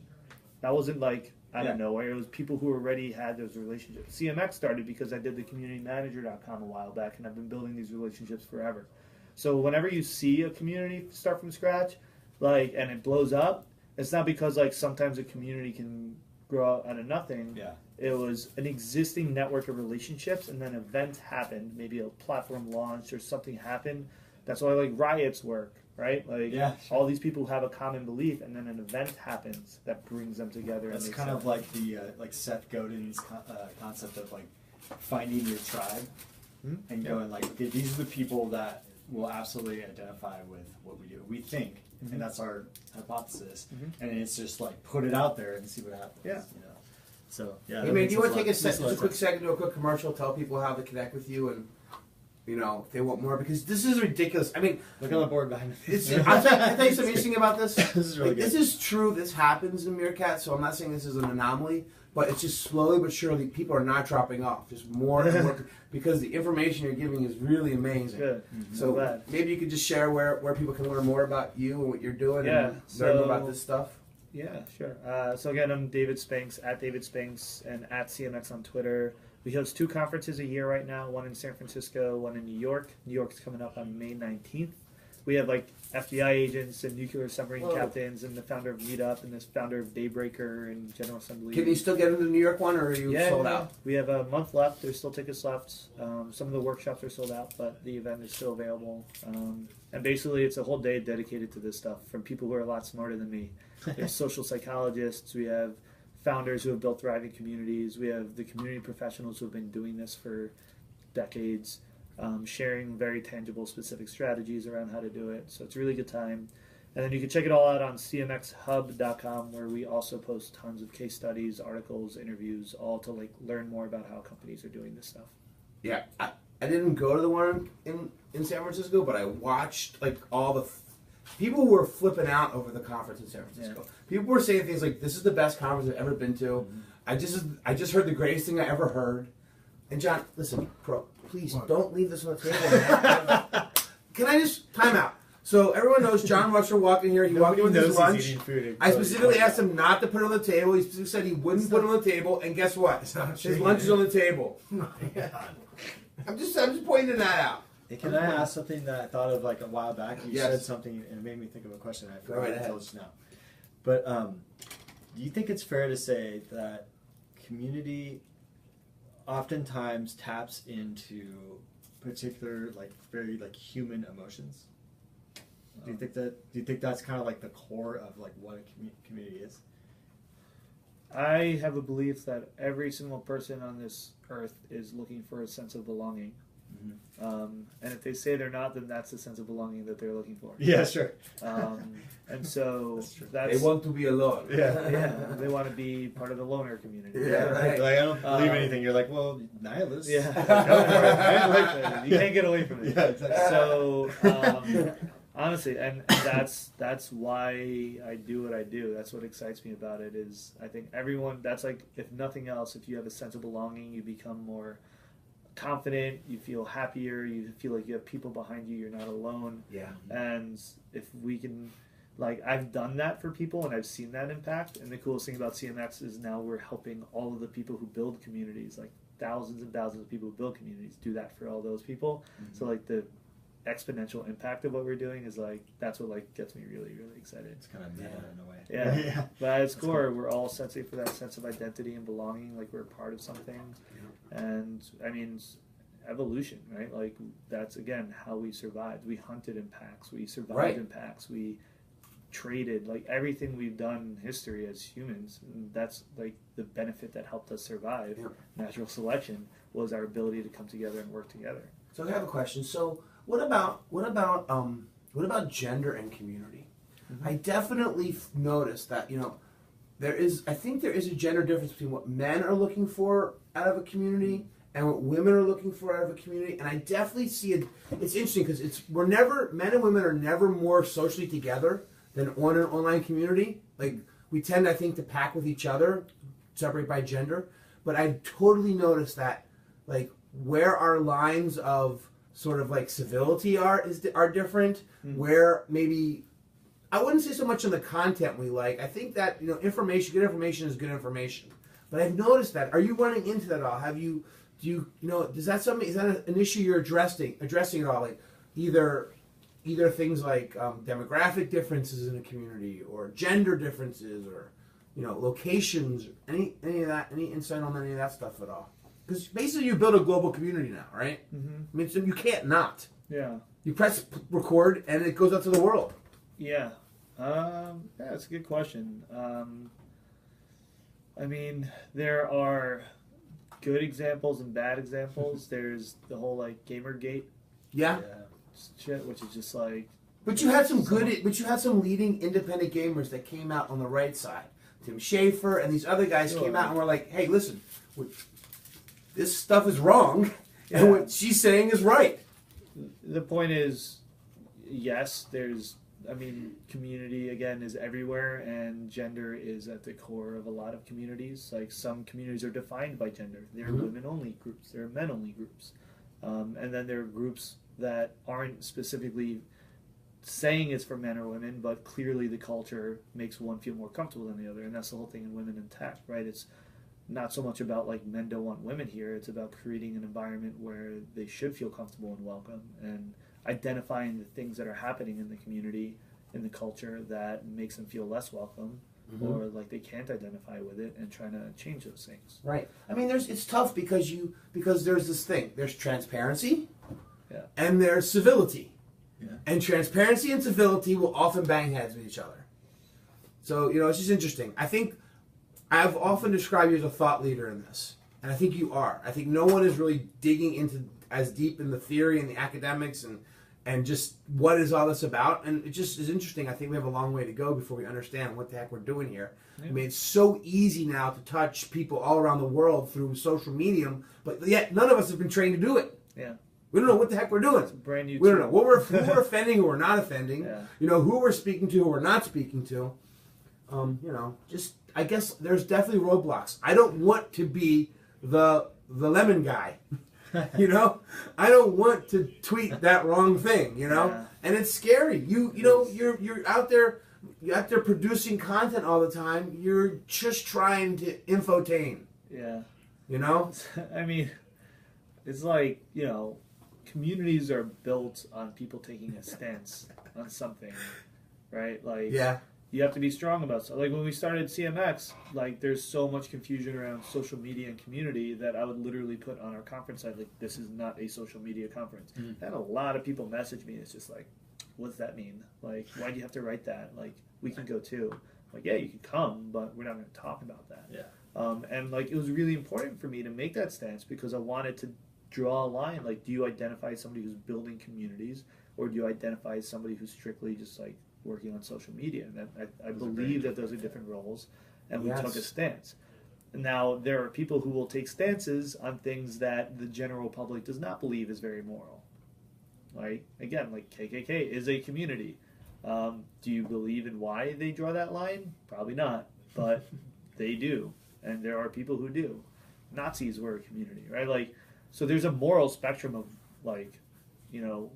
That wasn't like out of nowhere. It was people who already had those relationships. CMX started because I did the communitymanager.com a while back, and I've been building these relationships forever. So whenever you see a community start from scratch, like, and it blows up, it's not because like sometimes a community can grow out of nothing. Yeah. It was an existing network of relationships, and then events happened. Maybe a platform launched or something happened. That's why like riots work. Right? Like all these people have a common belief, and then an event happens that brings them together. That's kind of like the like Seth Godin's concept of like finding your tribe and going like, okay, these are the people that will absolutely identify with what we do. We think, and that's our hypothesis, and it's just like put it out there and see what happens. Yeah. You know? So yeah. Hey man, do you want to take a quick second to do a quick commercial? Tell people how to connect with you and. You know, if they want more, because this is ridiculous. I mean, look on the board behind me. I'll tell you something interesting about this. This is really good. This is true. This happens in Meerkat, so I'm not saying this is an anomaly, but it's just slowly but surely people are not dropping off. Just more and more, because the information you're giving is really amazing. Good. So maybe you could just share where people can learn more about you and what you're doing and learn more about this stuff. Yeah, sure. So again, I'm David Spinks, at David Spinks, and at CMX on Twitter. We host 2 conferences a year right now, one in San Francisco, one in New York. New York's coming up on May 19th. We have like FBI agents and nuclear submarine captains and the founder of Meetup and this founder of Daybreaker and General Assembly. Can you still get into the New York one, or are you sold out? We have a month left. There's still tickets left. Some of the workshops are sold out, but the event is still available. And basically, it's a whole day dedicated to this stuff from people who are a lot smarter than me. There's social psychologists. We have founders who have built thriving communities. We have the community professionals who have been doing this for decades, sharing very tangible, specific strategies around how to do it. So it's a really good time. And then you can check it all out on cmxhub.com, where we also post tons of case studies, articles, interviews, all to like learn more about how companies are doing this stuff. Yeah, I didn't go to the one in San Francisco, but I watched like all the people were flipping out over the conference in San Francisco. Yeah. People were saying things like, "This is the best conference I've ever been to." Mm-hmm. I just heard the greatest thing I ever heard. And John, listen, please don't leave this on the table, man. Can I just time out? So everyone knows John Rusher walked in here. He walked in with his lunch. I specifically asked him not to put it on the table. He specifically said he wouldn't put it on the table. And guess what? His lunch is on the table. I'm just pointing that out. Hey, can I ask something that I thought of like a while back? You said something and it made me think of a question I forgot to tell just now. But do you think it's fair to say that community oftentimes taps into particular like very like human emotions? Do you think that's kind of like the core of like what a community is? I have a belief that every single person on this earth is looking for a sense of belonging. Mm-hmm. And if they say they're not, then that's the sense of belonging that they're looking for. Yeah, sure. And so they want to be alone. Yeah, they want to be part of the loner community. Yeah, right. Like I don't believe anything. You're like, well, nihilist. Yeah, you can't get away from it. Yeah, exactly. So honestly, and that's why I do what I do. That's what excites me about it. Is I think everyone. That's like, if nothing else, if you have a sense of belonging, you become more confident, you feel happier, you feel like you have people behind you, you're not alone. Yeah. And if we can, like, I've done that for people and I've seen that impact. And the coolest thing about CMX is now we're helping all of the people who build communities, like thousands and thousands of people who build communities, do that for all those people. Mm-hmm. So like the exponential impact of what we're doing is like, that's what like gets me really, really excited. It's kind of meta in a way. Yeah. But at its core, we're all sensitive for that sense of identity and belonging, like we're part of something. And I mean, evolution, right? Like that's again how we survived. We hunted in packs. We survived in packs. We traded. Like everything we've done in history as humans, and that's like the benefit that helped us survive. Yeah. Natural selection was our ability to come together and work together. So I have a question. So what about gender and community? Mm-hmm. I definitely noticed that I think there is a gender difference between what men are looking for out of a community and what women are looking for out of a community. And I definitely see it. It's interesting because men and women are never more socially together than on an online community. Like, we tend, I think, to pack with each other, separate by gender. But I totally noticed that, like, where our lines of sort of like civility are different, where maybe, I wouldn't say so much on the content we like. I think that, good information is good information. But I've noticed that. Are you running into that at all? Is that an issue you're addressing at all? Like, either things like demographic differences in a community, or gender differences, or locations, any of that, any insight on any of that stuff at all? Because basically you build a global community now, right? Mm-hmm. I mean, so you can't not. Yeah. You press record and it goes out to the world. Yeah. That's a good question. I mean, there are good examples and bad examples. There's the whole like Gamergate. Yeah. Shit, which is just like. But you had some leading independent gamers that came out on the right side. Tim Schafer and these other guys came out and were like, "Hey, listen, this stuff is wrong, and what she's saying is right." The point is, yes, community, again, is everywhere, and gender is at the core of a lot of communities. Like, some communities are defined by gender. There are women-only groups. There are men-only groups. And then there are groups that aren't specifically saying it's for men or women, but clearly the culture makes one feel more comfortable than the other. And that's the whole thing in Women in Tech, right? It's not so much about, like, men don't want women here. It's about creating an environment where they should feel comfortable and welcome, and identifying the things that are happening in the community, in the culture, that makes them feel less welcome, or like they can't identify with it, and trying to change those things. Right. I mean, it's tough because there's this thing. There's transparency, and there's civility, and transparency and civility will often bang heads with each other. So it's just interesting. I think I've often described you as a thought leader in this, and I think you are. I think no one is really digging into as deep in the theory and the academics and just what is all this about. And it just is interesting. I think we have a long way to go before we understand what the heck we're doing here. Yeah. I mean, it's so easy now to touch people all around the world through social medium, but yet none of us have been trained to do it. Yeah. We don't know what the heck we're doing. It's brand new. We don't know who we're offending, who we're not offending. Yeah. Who we're speaking to, who we're not speaking to. I guess there's definitely roadblocks. I don't want to be the lemon guy. I don't want to tweet that wrong thing, and it's scary. You're out there producing content all the time. You're just trying to infotain. Yeah. I mean, it's like, communities are built on people taking a stance on something, right? Like, you have to be strong about stuff. Like, when we started CMX, like, there's so much confusion around social media and community that I would literally put on our conference site, like, this is not a social media conference. And a lot of people message me. It's just like, what does that mean? Like, why do you have to write that? Like, we can go too. Like, yeah, you can come, but we're not going to talk about that. Yeah. And, like, it was really important for me to make that stance because I wanted to draw a line. Like, do you identify as somebody who's building communities, or do you identify as somebody who's strictly just, like, working on social media? And I believe that those are different roles, and we took a stance. Now, there are people who will take stances on things that the general public does not believe is very moral. Like, again, like KKK is a community. Do you believe in why they draw that line? Probably not, but they do, and there are people who do. Nazis were a community, right? Like, so there's a moral spectrum of, like,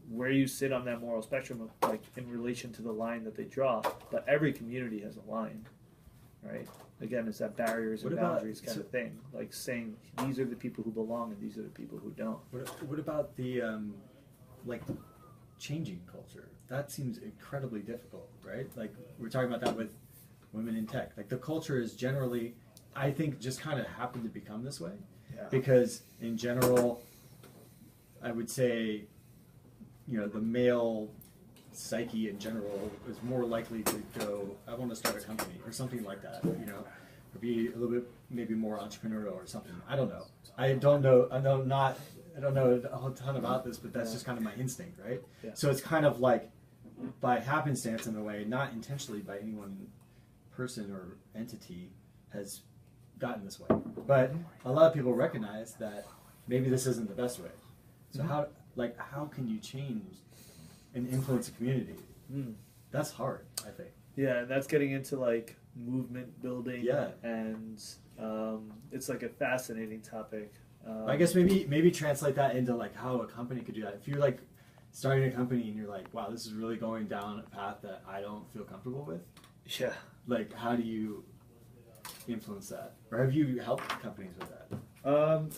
where you sit on that moral spectrum of, like, in relation to the line that they draw. But every community has a line, right? Again, it's that barriers and boundaries kind of thing. Like, saying these are the people who belong and these are the people who don't. What about the, changing culture? That seems incredibly difficult, right? Like, we're talking about that with Women in Tech. Like, the culture is generally, I think, just kind of happened to become this way. Yeah. Because, in general, I would say, the male psyche in general is more likely to go, I want to start a company or something like that, or be a little bit maybe more entrepreneurial or something. I don't know. I don't know a whole ton about this, but that's just kind of my instinct, right? Yeah. So it's kind of like by happenstance in a way, not intentionally by any one person or entity has gotten this way. But a lot of people recognize that maybe this isn't the best way. So how can you change and influence a community? That's hard, I think. Yeah, that's getting into like movement building. Yeah. And it's like a fascinating topic. I guess maybe translate that into like how a company could do that. If you're like starting a company and you're like, wow, this is really going down a path that I don't feel comfortable with. Yeah. Like, how do you influence that? Or have you helped companies with that?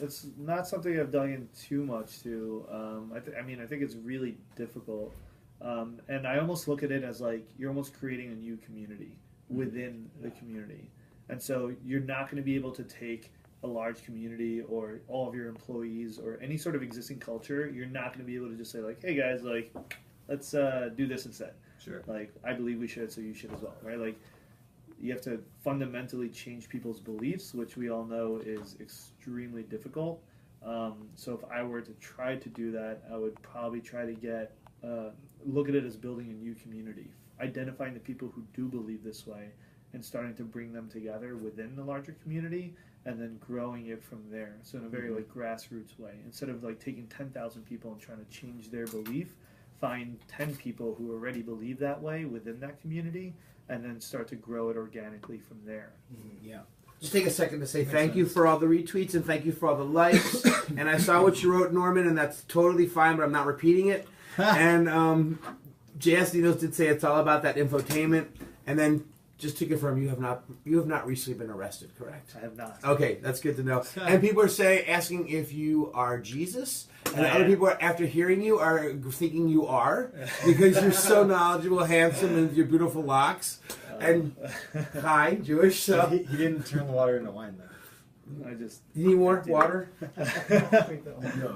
It's not something I've dug in too much to. I think it's really difficult. And I almost look at it as like you're almost creating a new community within the community. And so you're not going to be able to take a large community or all of your employees or any sort of existing culture. You're not going to be able to just say like, hey guys, like, let's do this instead. Sure. Like, I believe we should, so you should as well, right? Like, you have to fundamentally change people's beliefs, which we all know is extremely difficult. So if I were to try to do that, I would probably try to get look at it as building a new community, identifying the people who do believe this way and starting to bring them together within the larger community and then growing it from there. So in a very like grassroots way, instead of like taking 10,000 people and trying to change their belief, find 10 people who already believe that way within that community and then start to grow it organically from there. Yeah. Just take a second to say thank you for all the retweets and thank you for all the likes. And I saw what you wrote, Norman, and that's totally fine, but I'm not repeating it. And JS Dinos did say it's all about that infotainment. And then just to confirm, you have not recently been arrested, correct? I have not. Okay, that's good to know. And people are asking if you are Jesus, and other people are, after hearing you are thinking you are because you're so knowledgeable, handsome, and your beautiful locks. And hi, Jewish. So he didn't turn the water into wine though. You need more water? No, I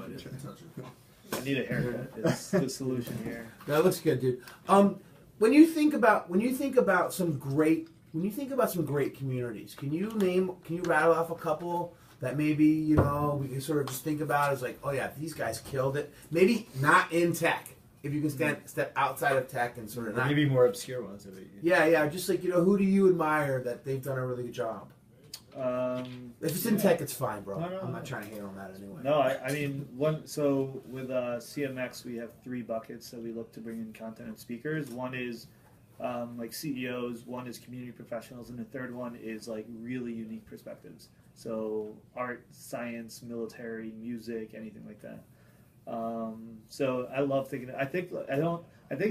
didn't touch it. I need a haircut. It's the solution here. That looks good, dude. When you think about some great communities, can you rattle off a couple that maybe we can sort of just think about as like, oh yeah, these guys killed it. Maybe not in tech. If you can step outside of tech and sort of maybe more obscure ones. Yeah, just like who do you admire that they've done a really good job? If it's in tech, it's fine, bro. No. I'm not trying to hate on that anyway. No, I mean, so with CMX, we have 3 buckets that we look to bring in content and speakers. One is like CEOs, one is community professionals, and the third one is like really unique perspectives. So art, science, military, music, anything like that. So I love thinking. I think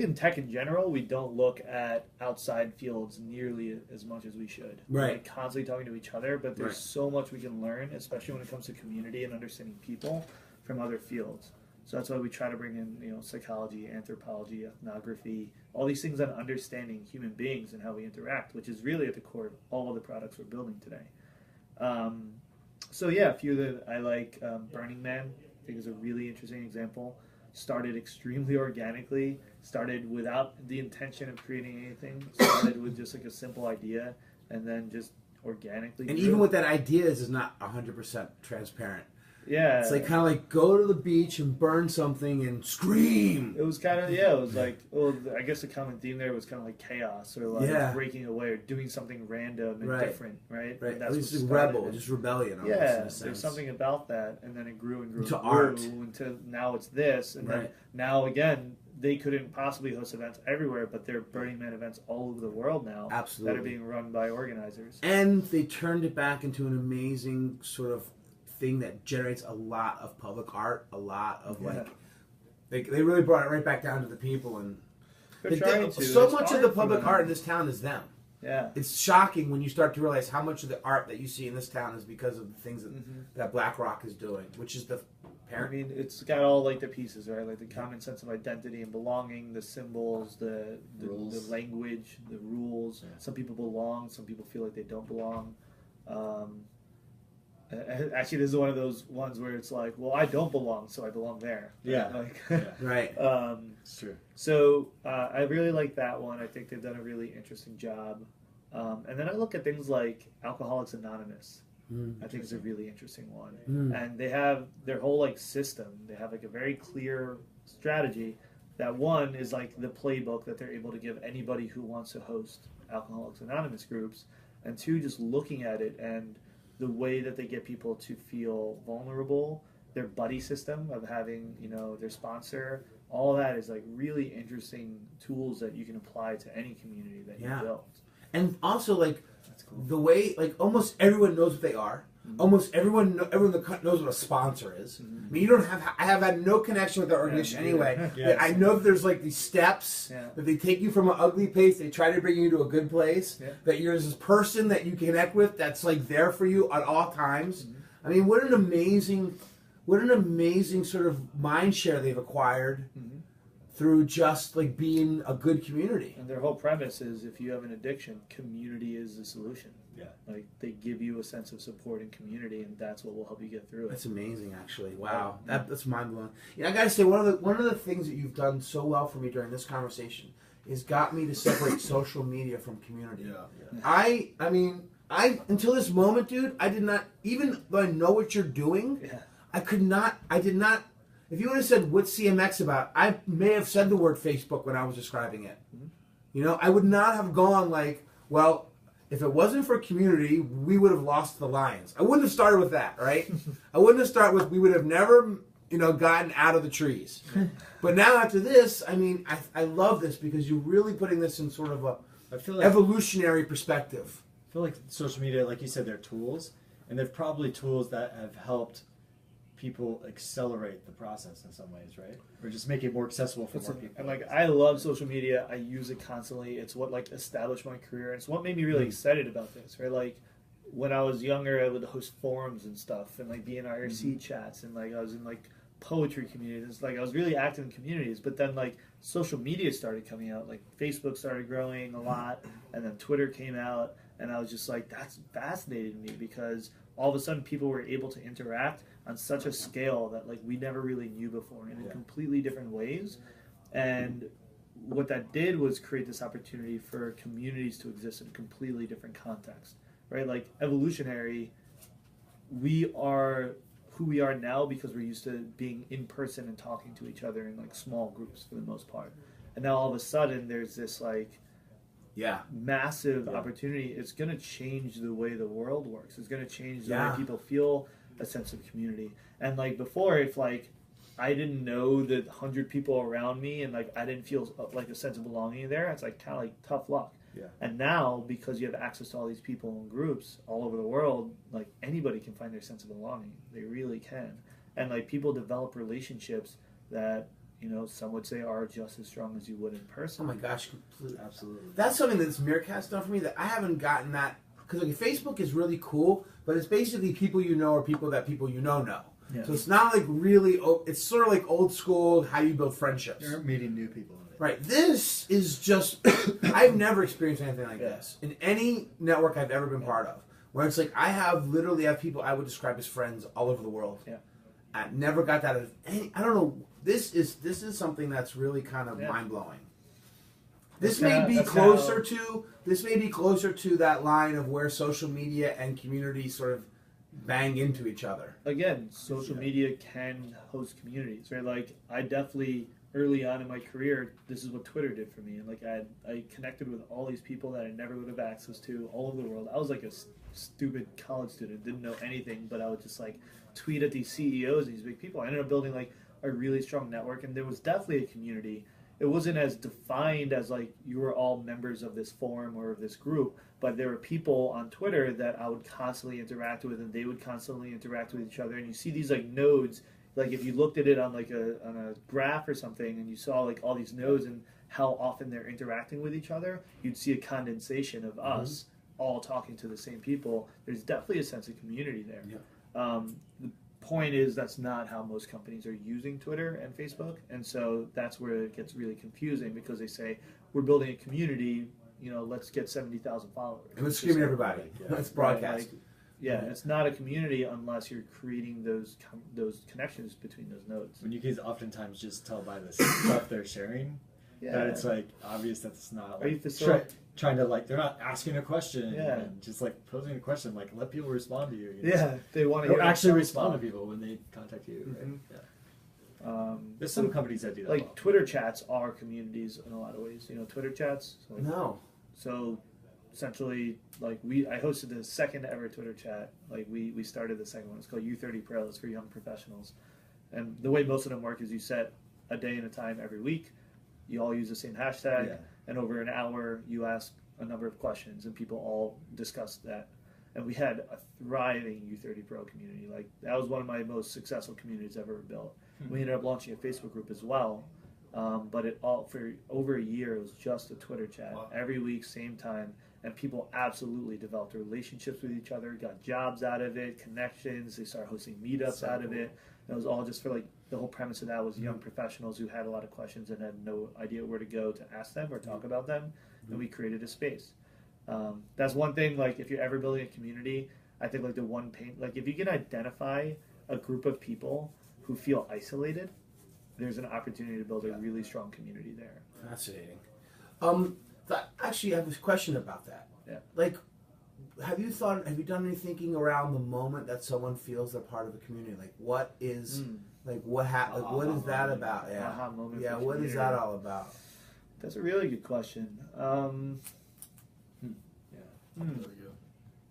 in tech in general, we don't look at outside fields nearly as much as we should. Right. We're like constantly talking to each other, but there's so much we can learn, especially when it comes to community and understanding people from other fields. So that's why we try to bring in, psychology, anthropology, ethnography, all these things on understanding human beings and how we interact, which is really at the core of all of the products we're building today. So yeah, a few that I like, Burning Man, I think is a really interesting example. Started extremely organically, started without the intention of creating anything, started with just like a simple idea, and then just organically And grew. even with that idea is not 100% transparent. Yeah. It's like kind of like go to the beach and burn something and scream. It was kind of, it was like, well, I guess the common theme there was kind of like chaos or like breaking away or doing something random and different, right? Right. And At least what just started rebel, it. just rebellion. Almost, Yeah, in a there's sense. something about that, and then it grew and grew To and grew art. until now it's this, and then now again they couldn't possibly host events everywhere, but they're Burning Man events all over the world now. Absolutely. That are being run by organizers. And they turned it back into an amazing sort of thing that generates a lot of public art, a lot of they really brought it right back down to the people, and They're trying to. so It's much of hard the for public them. art in this town is them. Yeah. It's shocking when you start to realize how much of the art that you see in this town is because of the things that BlackRock is doing, which is the parent. I mean, it's got all like the pieces, right? Like the common sense of identity and belonging, the symbols, the language, the rules. Yeah. Some people belong, some people feel like they don't belong. Actually, this is one of those ones where it's like, well, I don't belong, so I belong there. Yeah. Right. It's true. So I really like that one. I think they've done a really interesting job. And then I look at things like Alcoholics Anonymous. I think it's a really interesting one. And they have their whole like system. They have like a very clear strategy. That one is like the playbook that they're able to give anybody who wants to host Alcoholics Anonymous groups. And 2, just looking at it and the way that they get people to feel vulnerable. their buddy system of having, you know, their sponsor. All that is like really interesting tools that you can apply to any community that you build. And also, like, That's cool. the way, like, almost everyone knows what they are. Almost everyone in the country knows what a sponsor is. I mean, I have had no connection with that organization anyway. Yeah, I know that there's like these steps that they take you from an ugly place, they try to bring you to a good place. That you're this person that you connect with that's like there for you at all times. I mean, what an amazing sort of mind share they've acquired through just like being a good community. And their whole premise is if you have an addiction, community is the solution. Yeah. Like they give you a sense of support and community, and that's what will help you get through it. That's amazing, actually. Wow, that's mind blowing. I gotta say, one of the things that you've done so well for me during this conversation is got me to separate social media from community. I mean, until this moment, dude, I did not, even though I know what you're doing, I did not. If you would have said what's CMX about, I may have said the word Facebook when I was describing it. You know, I would not have gone like, well, if it wasn't for community, we would have lost the Lions. I wouldn't have started with that, right? I wouldn't have started with, we would have never, you know, gotten out of the trees. But now after this, I mean, I love this because you're really putting this in sort of a evolutionary perspective. I feel like social media, like you said, they're tools, and they're probably tools that have helped people accelerate the process in some ways, right? Or just make it more accessible for more people. And like, I love social media. I use it constantly. It's what like established my career. It's what made me really excited about this, right? Like when I was younger, I would host forums and stuff and like be in IRC chats, and like I was in like poetry communities. Like I was really active in communities, but then like social media started coming out. Like Facebook started growing a lot, and then Twitter came out, and I was just like, that's fascinating me because all of a sudden people were able to interact on such a scale that like we never really knew before, and in completely different ways. And what that did was create this opportunity for communities to exist in a completely different context, right? Like evolutionary, we are who we are now because we're used to being in person and talking to each other in like small groups for the most part. And now all of a sudden there's this like massive opportunity. It's going to change the way the world works. It's going to change the way people feel a sense of community. And like before, if like I didn't know the 100 people around me and like I didn't feel like a sense of belonging there, it's like kind of like tough luck. And now, because you have access to all these people and groups all over the world, like anybody can find their sense of belonging. They really can. And like people develop relationships that, you know, some would say are just as strong as you would in person. Oh my gosh, completely. Absolutely. That's something that's Meerkat's done for me that I haven't gotten that, because like Facebook is really cool, but it's basically people you know or people that people you know. So it's not like really, it's sort of like old school how you build friendships. You're meeting new people in it. Right. This is just, I've never experienced anything like this in any network I've ever been part of. Where it's like I literally have people I would describe as friends all over the world. I never got that of any, I don't know. This is something that's really kind of mind blowing. This may be closer to that line of where social media and community sort of bang into each other. Again, social media can host communities, right? Like I definitely early on in my career, this is what Twitter did for me, and like I connected with all these people that I never would have access to all over the world. I was like a stupid college student, didn't know anything, but I would just like tweet at these CEOs, these big people. I ended up building like a really strong network, and there was definitely a community. It wasn't as defined as like you were all members of this forum or of this group, but there were people on Twitter that I would constantly interact with, and they would constantly interact with each other. And you see these like nodes, like if you looked at it on like on a graph or something, and you saw like all these nodes and how often they're interacting with each other, you'd see a condensation of us all talking to the same people. There's definitely a sense of community there. The point is that's not how most companies are using Twitter and Facebook, and so that's where it gets really confusing because they say we're building a community, you know, let's get 70,000 followers and let's scream at everybody. Let's broadcast. It's not a community unless you're creating those connections between those nodes. When you can oftentimes just tell by the stuff they're sharing that it's like obvious that it's not like trying to like they're not asking a question and just like posing a question, like let people respond to you. You know? They want to actually respond to people when they contact you. Right? There's some companies that do that. Like Twitter chats are communities in a lot of ways. You know, Twitter chats. No. So essentially, like I hosted the second ever Twitter chat. Like we started the second one. It's called U30 Pro. It's for young professionals. And the way most of them work is you set a day and a time every week. You all use the same hashtag, and over an hour you ask a number of questions, and people all discuss that. And we had a thriving U30 Pro community. Like that was one of my most successful communities I've ever built. We ended up launching a Facebook group as well, but it all for over a year it was just a Twitter chat every week, same time, and people absolutely developed relationships with each other, got jobs out of it, connections. They started hosting meetups out of it. And it was all just for like the whole premise of that was young professionals who had a lot of questions and had no idea where to go to ask them or talk about them, and we created a space. That's one thing. Like if you're ever building a community, I think like the one pain, like if you can identify a group of people who feel isolated, there's an opportunity to build a really strong community there. Fascinating. Actually, I have this question about that. Yeah. Like, have you done any thinking around the moment that someone feels they're part of a community? Like, what is, what is that about? Yeah. Aha moment. Yeah. What is that all about? That's a really good question. Really good.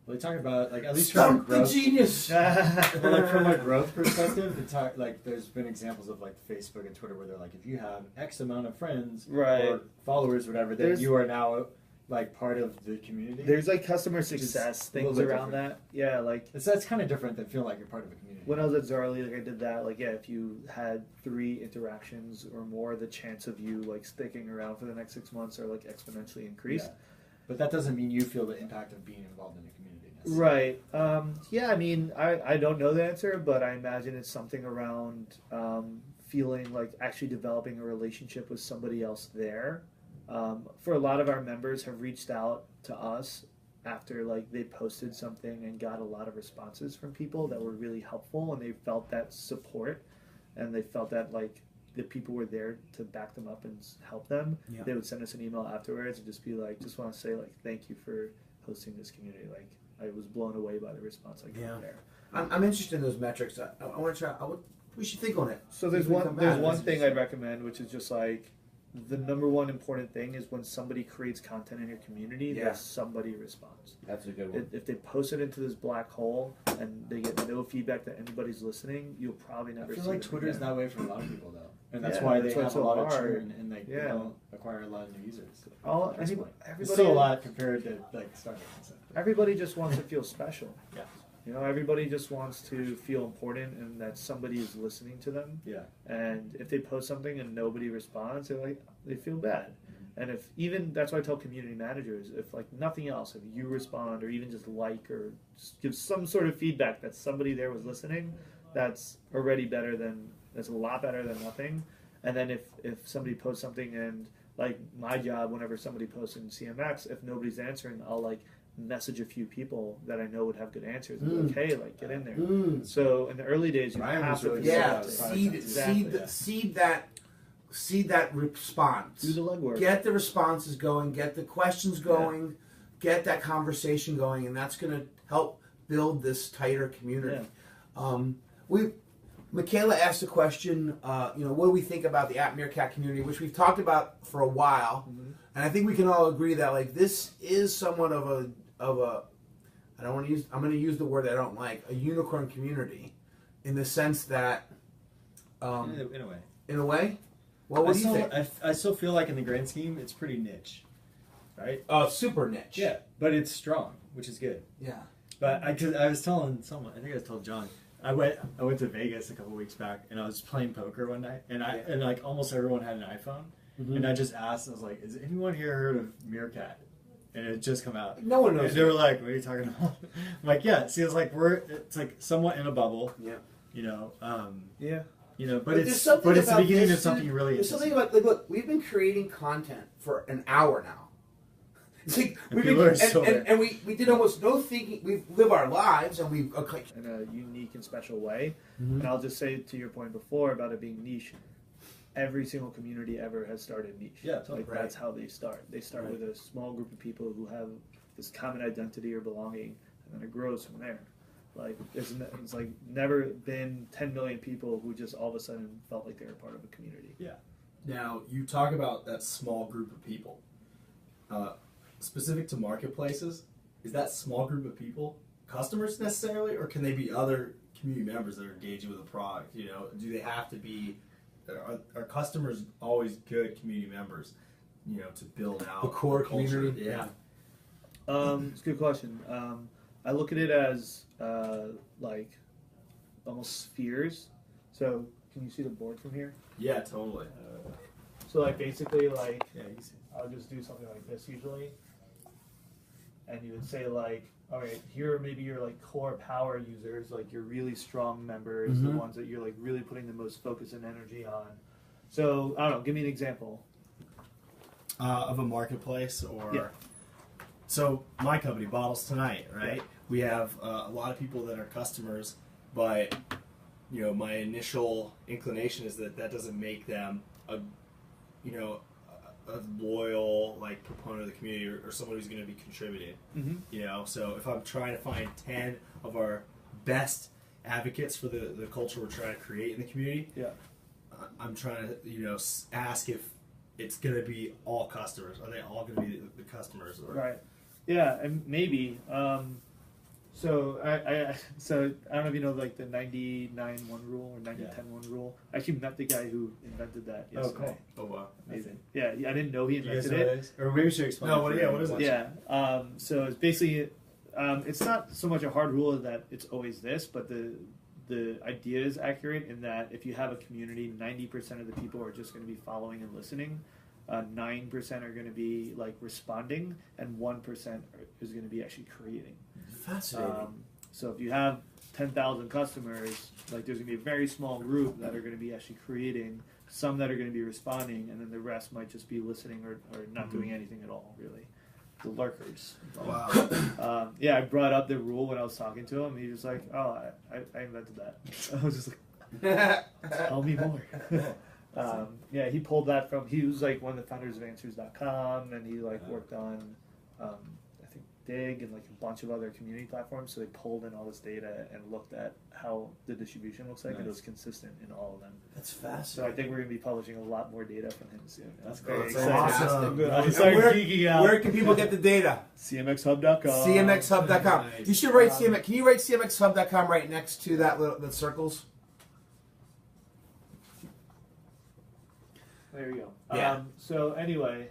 Well, they talk about like at least Stump from a the growth, genius. well, like from a growth perspective, like there's been examples of like Facebook and Twitter where they're like, if you have X amount of friends or followers, whatever, then you are now like part of the community. There's like customer success things around that. Yeah, like that's kind of different than feeling like you're part of a community. When I was at Zarly, like I did that. Like if you had 3 interactions or more, the chance of you like sticking around for the next 6 months are like exponentially increased. Yeah. But that doesn't mean you feel the impact of being involved in a community. Right. Yeah, I mean, I don't know the answer, but I imagine it's something around feeling like actually developing a relationship with somebody else there. For a lot of our members have reached out to us after like they posted something and got a lot of responses from people that were really helpful, and they felt that support, and they felt that like the people were there to back them up and help them. Yeah. They would send us an email afterwards and just be like, just want to say like thank you for hosting this community. Like I was blown away by the response I got there. I'm interested in those metrics. I want to try. We should think on it. So there's one thing I'd recommend, which is just like the number one important thing is when somebody creates content in your community, that somebody responds. That's a good one. If they post it into this black hole and they get no feedback that anybody's listening, you'll probably never see it. I feel like Twitter is that way for a lot of people though. And that's why they have a lot of churn and they don't acquire a lot of new users. Everybody, still a lot compared to like Starbucks. Everybody just wants to feel special. Yeah. You know, everybody just wants to feel important and that somebody is listening to them. Yeah. And if they post something and nobody responds, they feel bad. And if even that's why I tell community managers, if like nothing else, if you respond or even just like or just give some sort of feedback that somebody there was listening, that's already that's a lot better than nothing. And then if somebody posts something and like my job, whenever somebody posts in CMX, if nobody's answering, I'll like message a few people that I know would have good answers. And be like, hey, like get in there. So in the early days, you have to seed that response. Do the legwork. Get the responses going. Get the questions going. Get that conversation going, and that's going to help build this tighter community. Yeah. Michaela asked a question. What do we think about the App Meerkat community, which we've talked about for a while, and I think we can all agree that like this is somewhat of a I'm going to use the word I don't like, a unicorn community, in the sense that in a way. Well, what do you think? I still feel like in the grand scheme, it's pretty niche, right? Super niche. Yeah, but it's strong, which is good. Yeah. But I was telling someone, I think I told John, I went to Vegas a couple weeks back, and I was playing poker one night, and and like almost everyone had an iPhone, and I just asked, I was like, "Has anyone here heard of Meerkat?" And it had just come out. No one knows. And they were like, "What are you talking about?" I'm like, "Yeah." See, it's like it's like somewhat in a bubble. Yeah. You know. Yeah. You know, but it's the beginning of something really There's interesting. something about, like, look, we've been creating content for an hour now. It's like, and we did almost no thinking. We live our lives, and we in a unique and special way. And I'll just say to your point before about it being niche. Every single community ever has started niche. Yeah, totally. Like that's how they start. They start with a small group of people who have this common identity or belonging, and then it grows from there. Like it's like never been 10 million people who just all of a sudden felt like they were part of a community. Yeah. Now you talk about that small group of people. specific to marketplaces? Is that small group of people customers necessarily, or can they be other community members that are engaging with a product? You know, do they have to be? Are customers always good community members? You know, to build out The core culture? community? Yeah. It's a good question. I look at it as like almost spheres. So can you see the board from here? Yeah, totally. So like basically like Yeah, you can see. I'll just do something like this usually, and you would say like, all right, here are maybe your like core power users, like your really strong members, the ones that you're like really putting the most focus and energy on. So I don't know, give me an example. Of a marketplace, or Yeah. So my company, Bottles Tonight, right? Yeah. We have a lot of people that are customers, but you know, my initial inclination is that doesn't make them a loyal like proponent of the community, or someone who's going to be contributing. Mm-hmm. You know, so if I'm trying to find 10 of our best advocates for the culture we're trying to create in the community, Yeah. I'm trying to ask if it's going to be all customers. Are they all going to be the customers? Or, Right. Yeah, and maybe. So I don't know if you know like the 99-1 rule or 90-10-1 rule. I actually met the guy who invented that yesterday. Oh wow. Amazing. Yeah, I didn't know he Do you guys invented know it. what it is? Or maybe we should explain. No, it what- for yeah, anyone what is it? Yeah. So it's basically, it's not so much a hard rule that it's always this, but the idea is accurate in that if you have a community, 90% of the people are just going to be following and listening. 9% are going to be like responding, and 1% is going to be actually creating. Fascinating. So if you have 10,000 customers, like there's going to be a very small group that are going to be actually creating, some that are going to be responding, and then the rest might just be listening or not doing anything at all, really. The lurkers. Wow. Yeah, I brought up the rule when I was talking to him. He was like, "Oh, I invented that." I was just like, "Tell me more." Yeah, he pulled that from. He was like one of the founders of Answers.com, and he like worked on, I think Dig and like a bunch of other community platforms. So they pulled in all this data and looked at how the distribution looks like, and it was consistent in all of them. That's So fascinating. I think we're going to be publishing a lot more data from him soon. That's very cool. That's excited. awesome. I And started where- geeking out. Where can people get the data? CMXHub.com. CMXHub.com. Nice. You should write CMX. Can you write CMXHub.com right next to that the circles? There you go. Yeah. So anyway,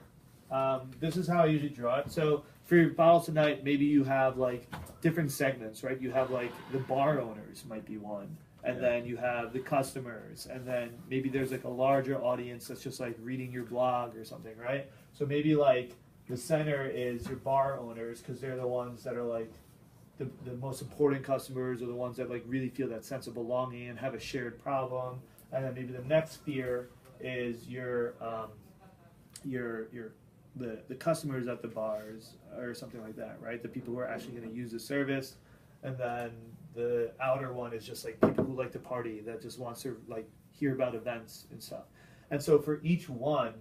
this is how I usually draw it. So for your Bottles Tonight, maybe you have like different segments, right? You have like the bar owners might be one, and then you have the customers, and then maybe there's like a larger audience that's just like reading your blog or something, right? So maybe like the center is your bar owners because they're the ones that are like the most important customers, or the ones that like really feel that sense of belonging and have a shared problem. And then maybe the next sphere is the customers at the bars or something like that, right? The people who are actually going to use the service. And then the outer one is just like people who like to party, that just wants to like hear about events and stuff. And so for each one,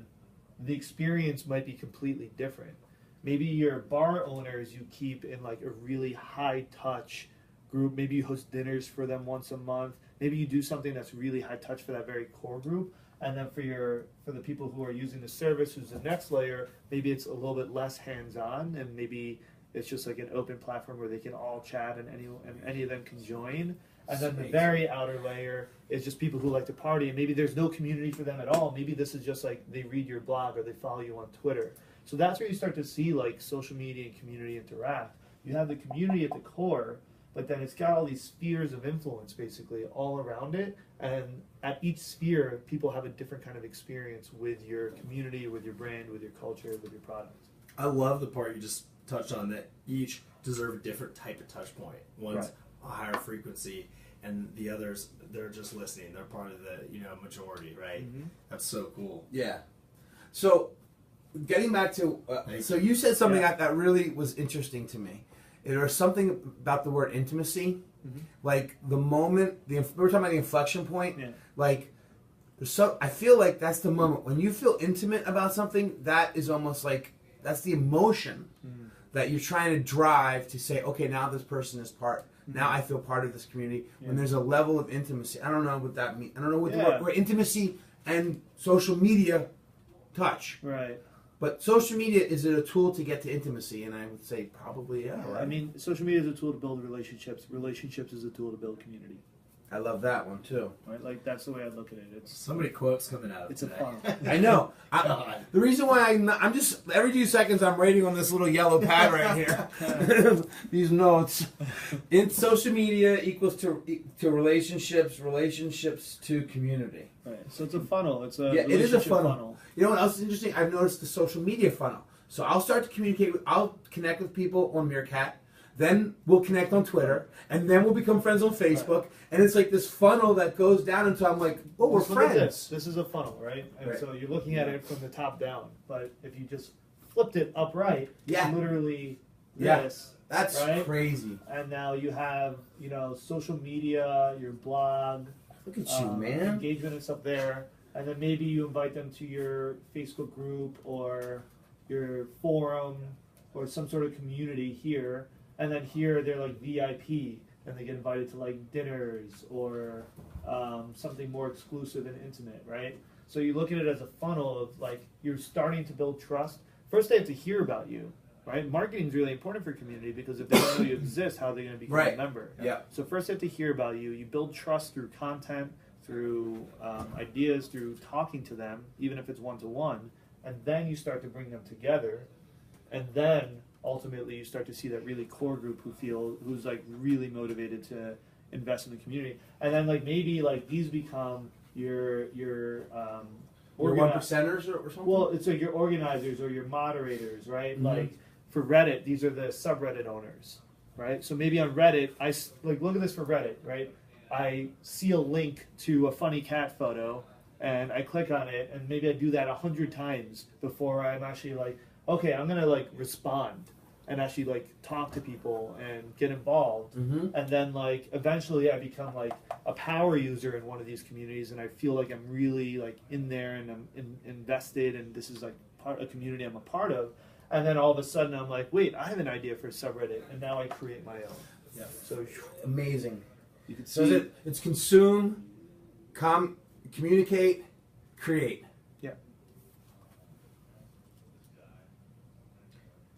the experience might be completely different. Maybe your bar owners you keep in like a really high touch group. Maybe you host dinners for them once a month. Maybe you do something that's really high touch for that very core group. And then for the people who are using the service, who's the next layer, maybe it's a little bit less hands-on, and maybe it's just like an open platform where they can all chat and any of them can join. And then the very outer layer is just people who like to party, and maybe there's no community for them at all. Maybe this is just like they read your blog or they follow you on Twitter. So that's where you start to see like social media and community interact. You have the community at the core, but then it's got all these spheres of influence basically all around it. And at each sphere, people have a different kind of experience with your community, with your brand, with your culture, with your product. I love the part you just touched on, that each deserve a different type of touch point. One's a higher frequency, and the others, they're just listening. They're part of the majority, right? Mm-hmm. That's so cool. Yeah. So, getting back to so you said something that really was interesting to me. There was something about the word intimacy, like the moment we were talking about the inflection point. Yeah. Like, I feel like that's the moment when you feel intimate about something. That is almost like that's the emotion that you're trying to drive to say, okay, now this person is part. Now I feel part of this community. When there's a level of intimacy, I don't know what that means. I don't know what the word, where intimacy and social media touch. Right. But social media, is it a tool to get to intimacy? And I would say probably yeah. Right? I mean, social media is a tool to build relationships. Relationships is a tool to build community. I love that one too. Right? Like that's the way I look at it. It's So many quotes coming out. it's a today. funnel. I know. God. The reason why I'm just every 2 seconds I'm writing on this little yellow pad right here. These notes. In social media equals to relationships, relationships to community. Right. So it's a funnel. It's a Yeah, it is a relationship funnel. You know what else is interesting? I've noticed the social media funnel. So I'll start to communicate I'll connect with people on Meerkat, then we'll connect on Twitter, and then we'll become friends on Facebook, and it's like this funnel that goes down until I'm like, oh, we're Just look at friends. This is a funnel, right? And Right. so you're looking at it from the top down. But if you just flipped it upright, Yeah. it's literally Yeah. this. That's Right? crazy. And now you have, social media, your blog, Look at you, man. engagement and stuff there. And then maybe you invite them to your Facebook group or your forum or some sort of community here. And then here they're like VIP and they get invited to like dinners or something more exclusive and intimate, right? So you look at it as a funnel of like you're starting to build trust. First they have to hear about you, right? Marketing is really important for community because if they don't know you exist, how are they going to become Right. a member? Yeah. So first they have to hear about you. You build trust through content, through ideas, through talking to them, even if it's one-to-one, and then you start to bring them together, and then ultimately you start to see that really core group who's like really motivated to invest in the community, and then like maybe like these become your Or organi- 1%ers or something? well, it's like your organizers or your moderators, right? Mhm. Like for Reddit, these are the subreddit owners, right? So maybe on Reddit, look at this for Reddit, right? I see a link to a funny cat photo, and I click on it, and maybe I do that 100 times before I'm actually like, okay, I'm gonna like respond and actually like talk to people and get involved. Mm-hmm. And then like eventually I become like a power user in one of these communities, and I feel like I'm really like in there and I'm invested, and this is like a community I'm a part of. And then all of a sudden I'm like, wait, I have an idea for a subreddit, and now I create my own. Yeah. So Amazing. you can So see it's consume, communicate, create.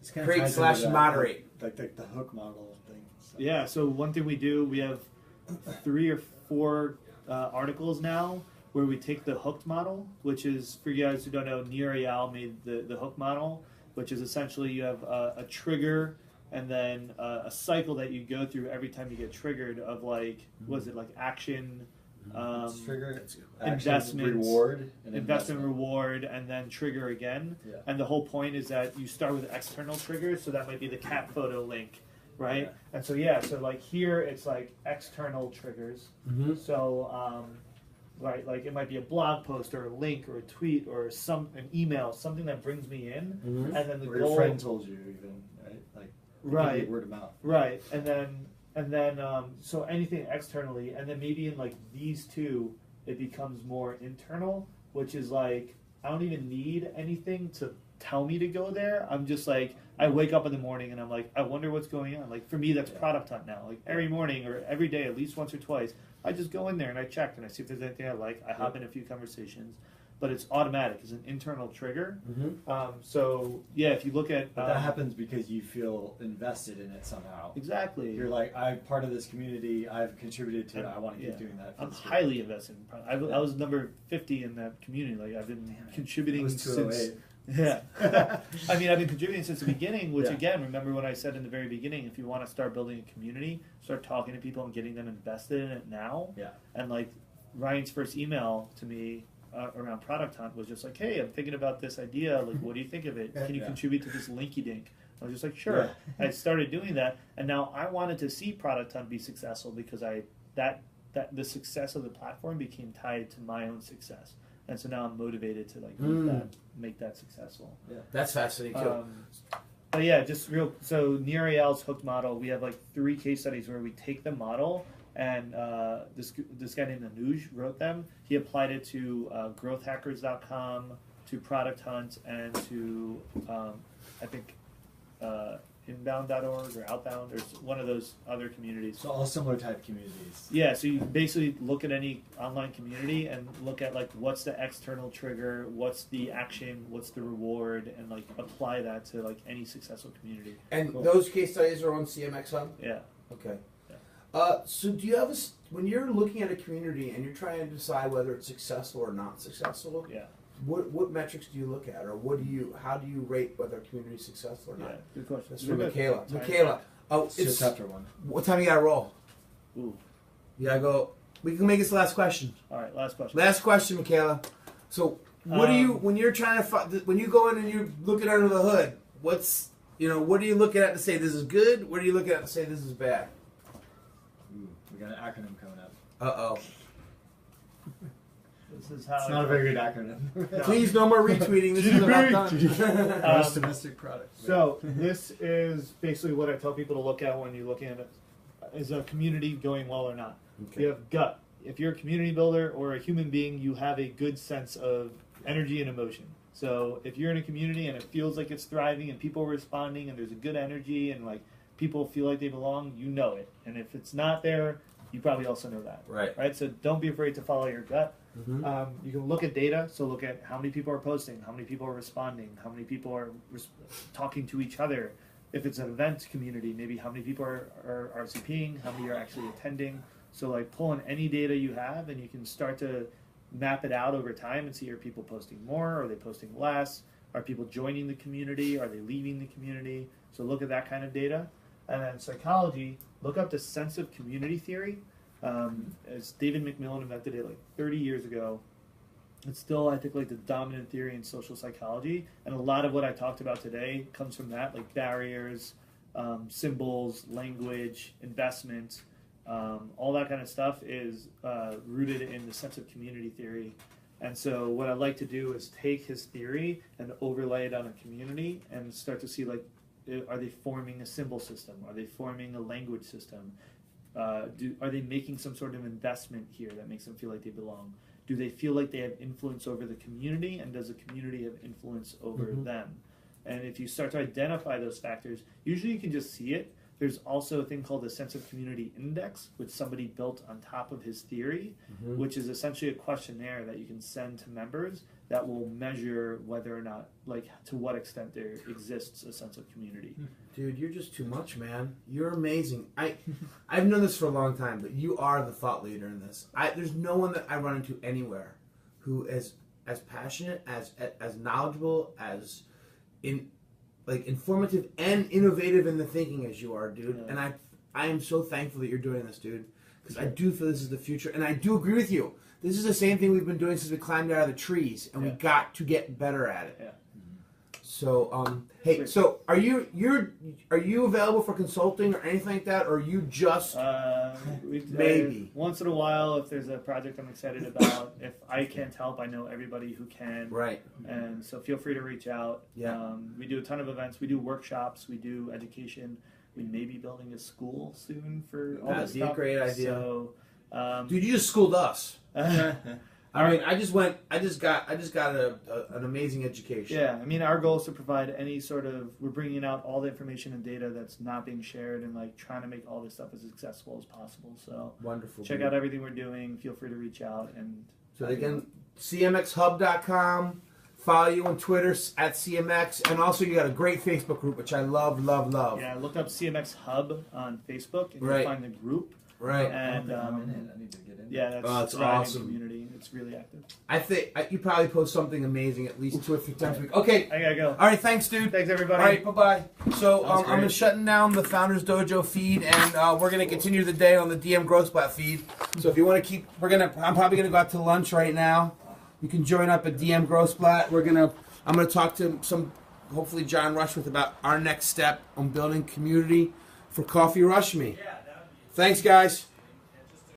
This kind of Create ties slash into that, moderate. like the hook model thing. So. Yeah, so one thing we do, we have 3 or 4 articles now where we take the hooked model, which is, for you guys who don't know, Nir Eyal made the hook model, which is essentially you have a trigger and then a cycle that you go through every time you get triggered of like, what is it, like action, Trigger, investment, reward, and investment reward, and then trigger again. Yeah. And the whole point is that you start with external triggers, so that might be the cat photo link, right? Yeah. And so so like here it's like external triggers. Mm-hmm. So right, like it might be a blog post or a link or a tweet or an email, something that brings me in, Mhm. and then the Or goal. your friend told you even, right? Like Right. word of mouth. Right, and then so anything externally, and then maybe in like these two, it becomes more internal, which is like I don't even need anything to tell me to go there. I'm just like I wake up in the morning and I'm like I wonder what's going on. Like for me, that's product hunt now. Like every morning or every day, at least once or twice, I just go in there and I check and I see if there's anything I like. I hop in a few conversations. But it's automatic. It's an internal trigger. Mm-hmm. So yeah, if you look at But that happens because you feel invested in it somehow. exactly. You're like, I'm part of this community. I've contributed to it. I want to keep Yeah. doing that. I'm Feels good. highly invested in product. I was number 50 in that community. Like I've been contributing It was since. 208. Yeah, I mean I've been contributing since the beginning. Which Yeah. again, remember what I said in the very beginning? If you want to start building a community, start talking to people and getting them invested in it now. Yeah. And like Ryan's first email to me around Product Hunt was just like, "Hey, I'm thinking about this idea. Like, what do you think of it? Can you Yeah. contribute to this linky dink?" I was just like, "Sure." Yeah. I started doing that, and now I wanted to see Product Hunt be successful because that the success of the platform became tied to my own success, and so now I'm motivated to like make that successful. That's fascinating too. But yeah, just real. So Nir Eyal's hooked model, we have like 3 case studies where we take the model, and this guy named Anuj wrote them. He applied it to growthhackers.com, to Product Hunt, and to I think inbound.org or outbound, or one of those other communities. So all similar type communities. Yeah, so you basically look at any online community and look at like what's the external trigger, what's the action, what's the reward, and like apply that to like any successful community. And Cool. those case studies are on CMX Hub? Yeah. Okay. Yeah. So do you have when you're looking at a community and you're trying to decide whether it's successful or not successful, Yeah. what metrics do you look at, or how do you rate whether a community is successful or not? Yeah. Good question. That's for Michaela. Time. Michaela, It's just after one. what time you gotta roll? Ooh. You gotta go. We can make this the last question. All right. Last question. Last question, Michaela. So, what do you when you're trying to when you go in and you're looking under the hood? What are you looking at to say this is good? What are you looking at to say this is bad? Ooh, we got an acronym coming up. Uh-oh. This is how It's not a very good acronym. No. Please, no more retweeting. This is about done. Gross domestic product. So this is basically what I tell people to look at when you're looking at it. Is a community going well or not? Okay. You have gut. If you're a community builder or a human being, you have a good sense of energy and emotion. So if you're in a community and it feels like it's thriving and people are responding and there's a good energy and like people feel like they belong, you know it. And if it's not there, you probably also know that. Right. So don't be afraid to follow your gut. Mhm. You can look at data. So look at how many people are posting, how many people are responding, how many people are talking to each other. If it's an event community, maybe how many people are RCPing, how many are actually attending. So like pull in any data you have and you can start to map it out over time and see, are people posting more? Are they posting less? Are people joining the community? Are they leaving the community? So look at that kind of data. And then psychology, look up the sense of community theory. As David McMillan invented it like 30 years ago. It's still, I think, like the dominant theory in social psychology. And a lot of what I talked about today comes from that, like barriers, symbols, language, investment. All that kind of stuff is rooted in the sense of community theory. And so what I like to do is take his theory and overlay it on a community and start to see, like, are they forming a symbol system? Are they forming a language system? Are they making some sort of investment here that makes them feel like they belong? Do they feel like they have influence over the community, and does the community have influence over them? And if you start to identify those factors, usually you can just see it. There's also a thing called the Sense of Community Index, which somebody built on top of his theory, which is essentially a questionnaire that you can send to members that will measure whether or not, like, to what extent there exists a sense of community. Dude, you're just too much, man. You're amazing. I've known this for a long time, but you are the thought leader in this. There's no one that I run into anywhere who is as passionate, as knowledgeable, as informative and innovative in the thinking as you are, dude. Yeah. And I am so thankful that you're doing this, dude, because I do feel this is the future, and I do agree with you. This is the same thing we've been doing since we climbed out of the trees, and we got to get better at it. Yeah. So, hey, so are you available for consulting or anything like that, or are you just maybe once in a while if there's a project I'm excited about? If I can't help, I know everybody who can. Right. And so feel free to reach out. Yeah. We do a ton of events. We do workshops. We do education. We may be building a school soon for all That'd this be stuff. a great idea. So, dude, you just schooled us. I mean, I just got an amazing education. Yeah, I mean, our goal is to provide any sort of, we're bringing out all the information and data that's not being shared and like trying to make all this stuff as accessible as possible. So Wonderful. check out everything we're doing. Feel free to reach out. And so again, cmxhub.com. Follow you on Twitter at CMX, and also you got a great Facebook group, which I love. Yeah, look up CMX Hub on Facebook and Right. you'll find the group. Right. And I'm in it. I need to get in. yeah, that's it's a thriving awesome. community. It's really active. I think you probably post something amazing at least 2 or 3 times a week. Okay. I gotta go. All right. Thanks, dude. Thanks, everybody. All right. Bye-bye. So That was I'm great. shutting down the Founders Dojo feed, and we're gonna continue the day on the DM Growth Splat feed. So if you want to keep, I'm probably gonna go out to lunch right now. You can join up at DM Growth Splat. I'm gonna talk to hopefully John Rushworth about our next step on building community for Coffee Rush Me. Thanks, guys.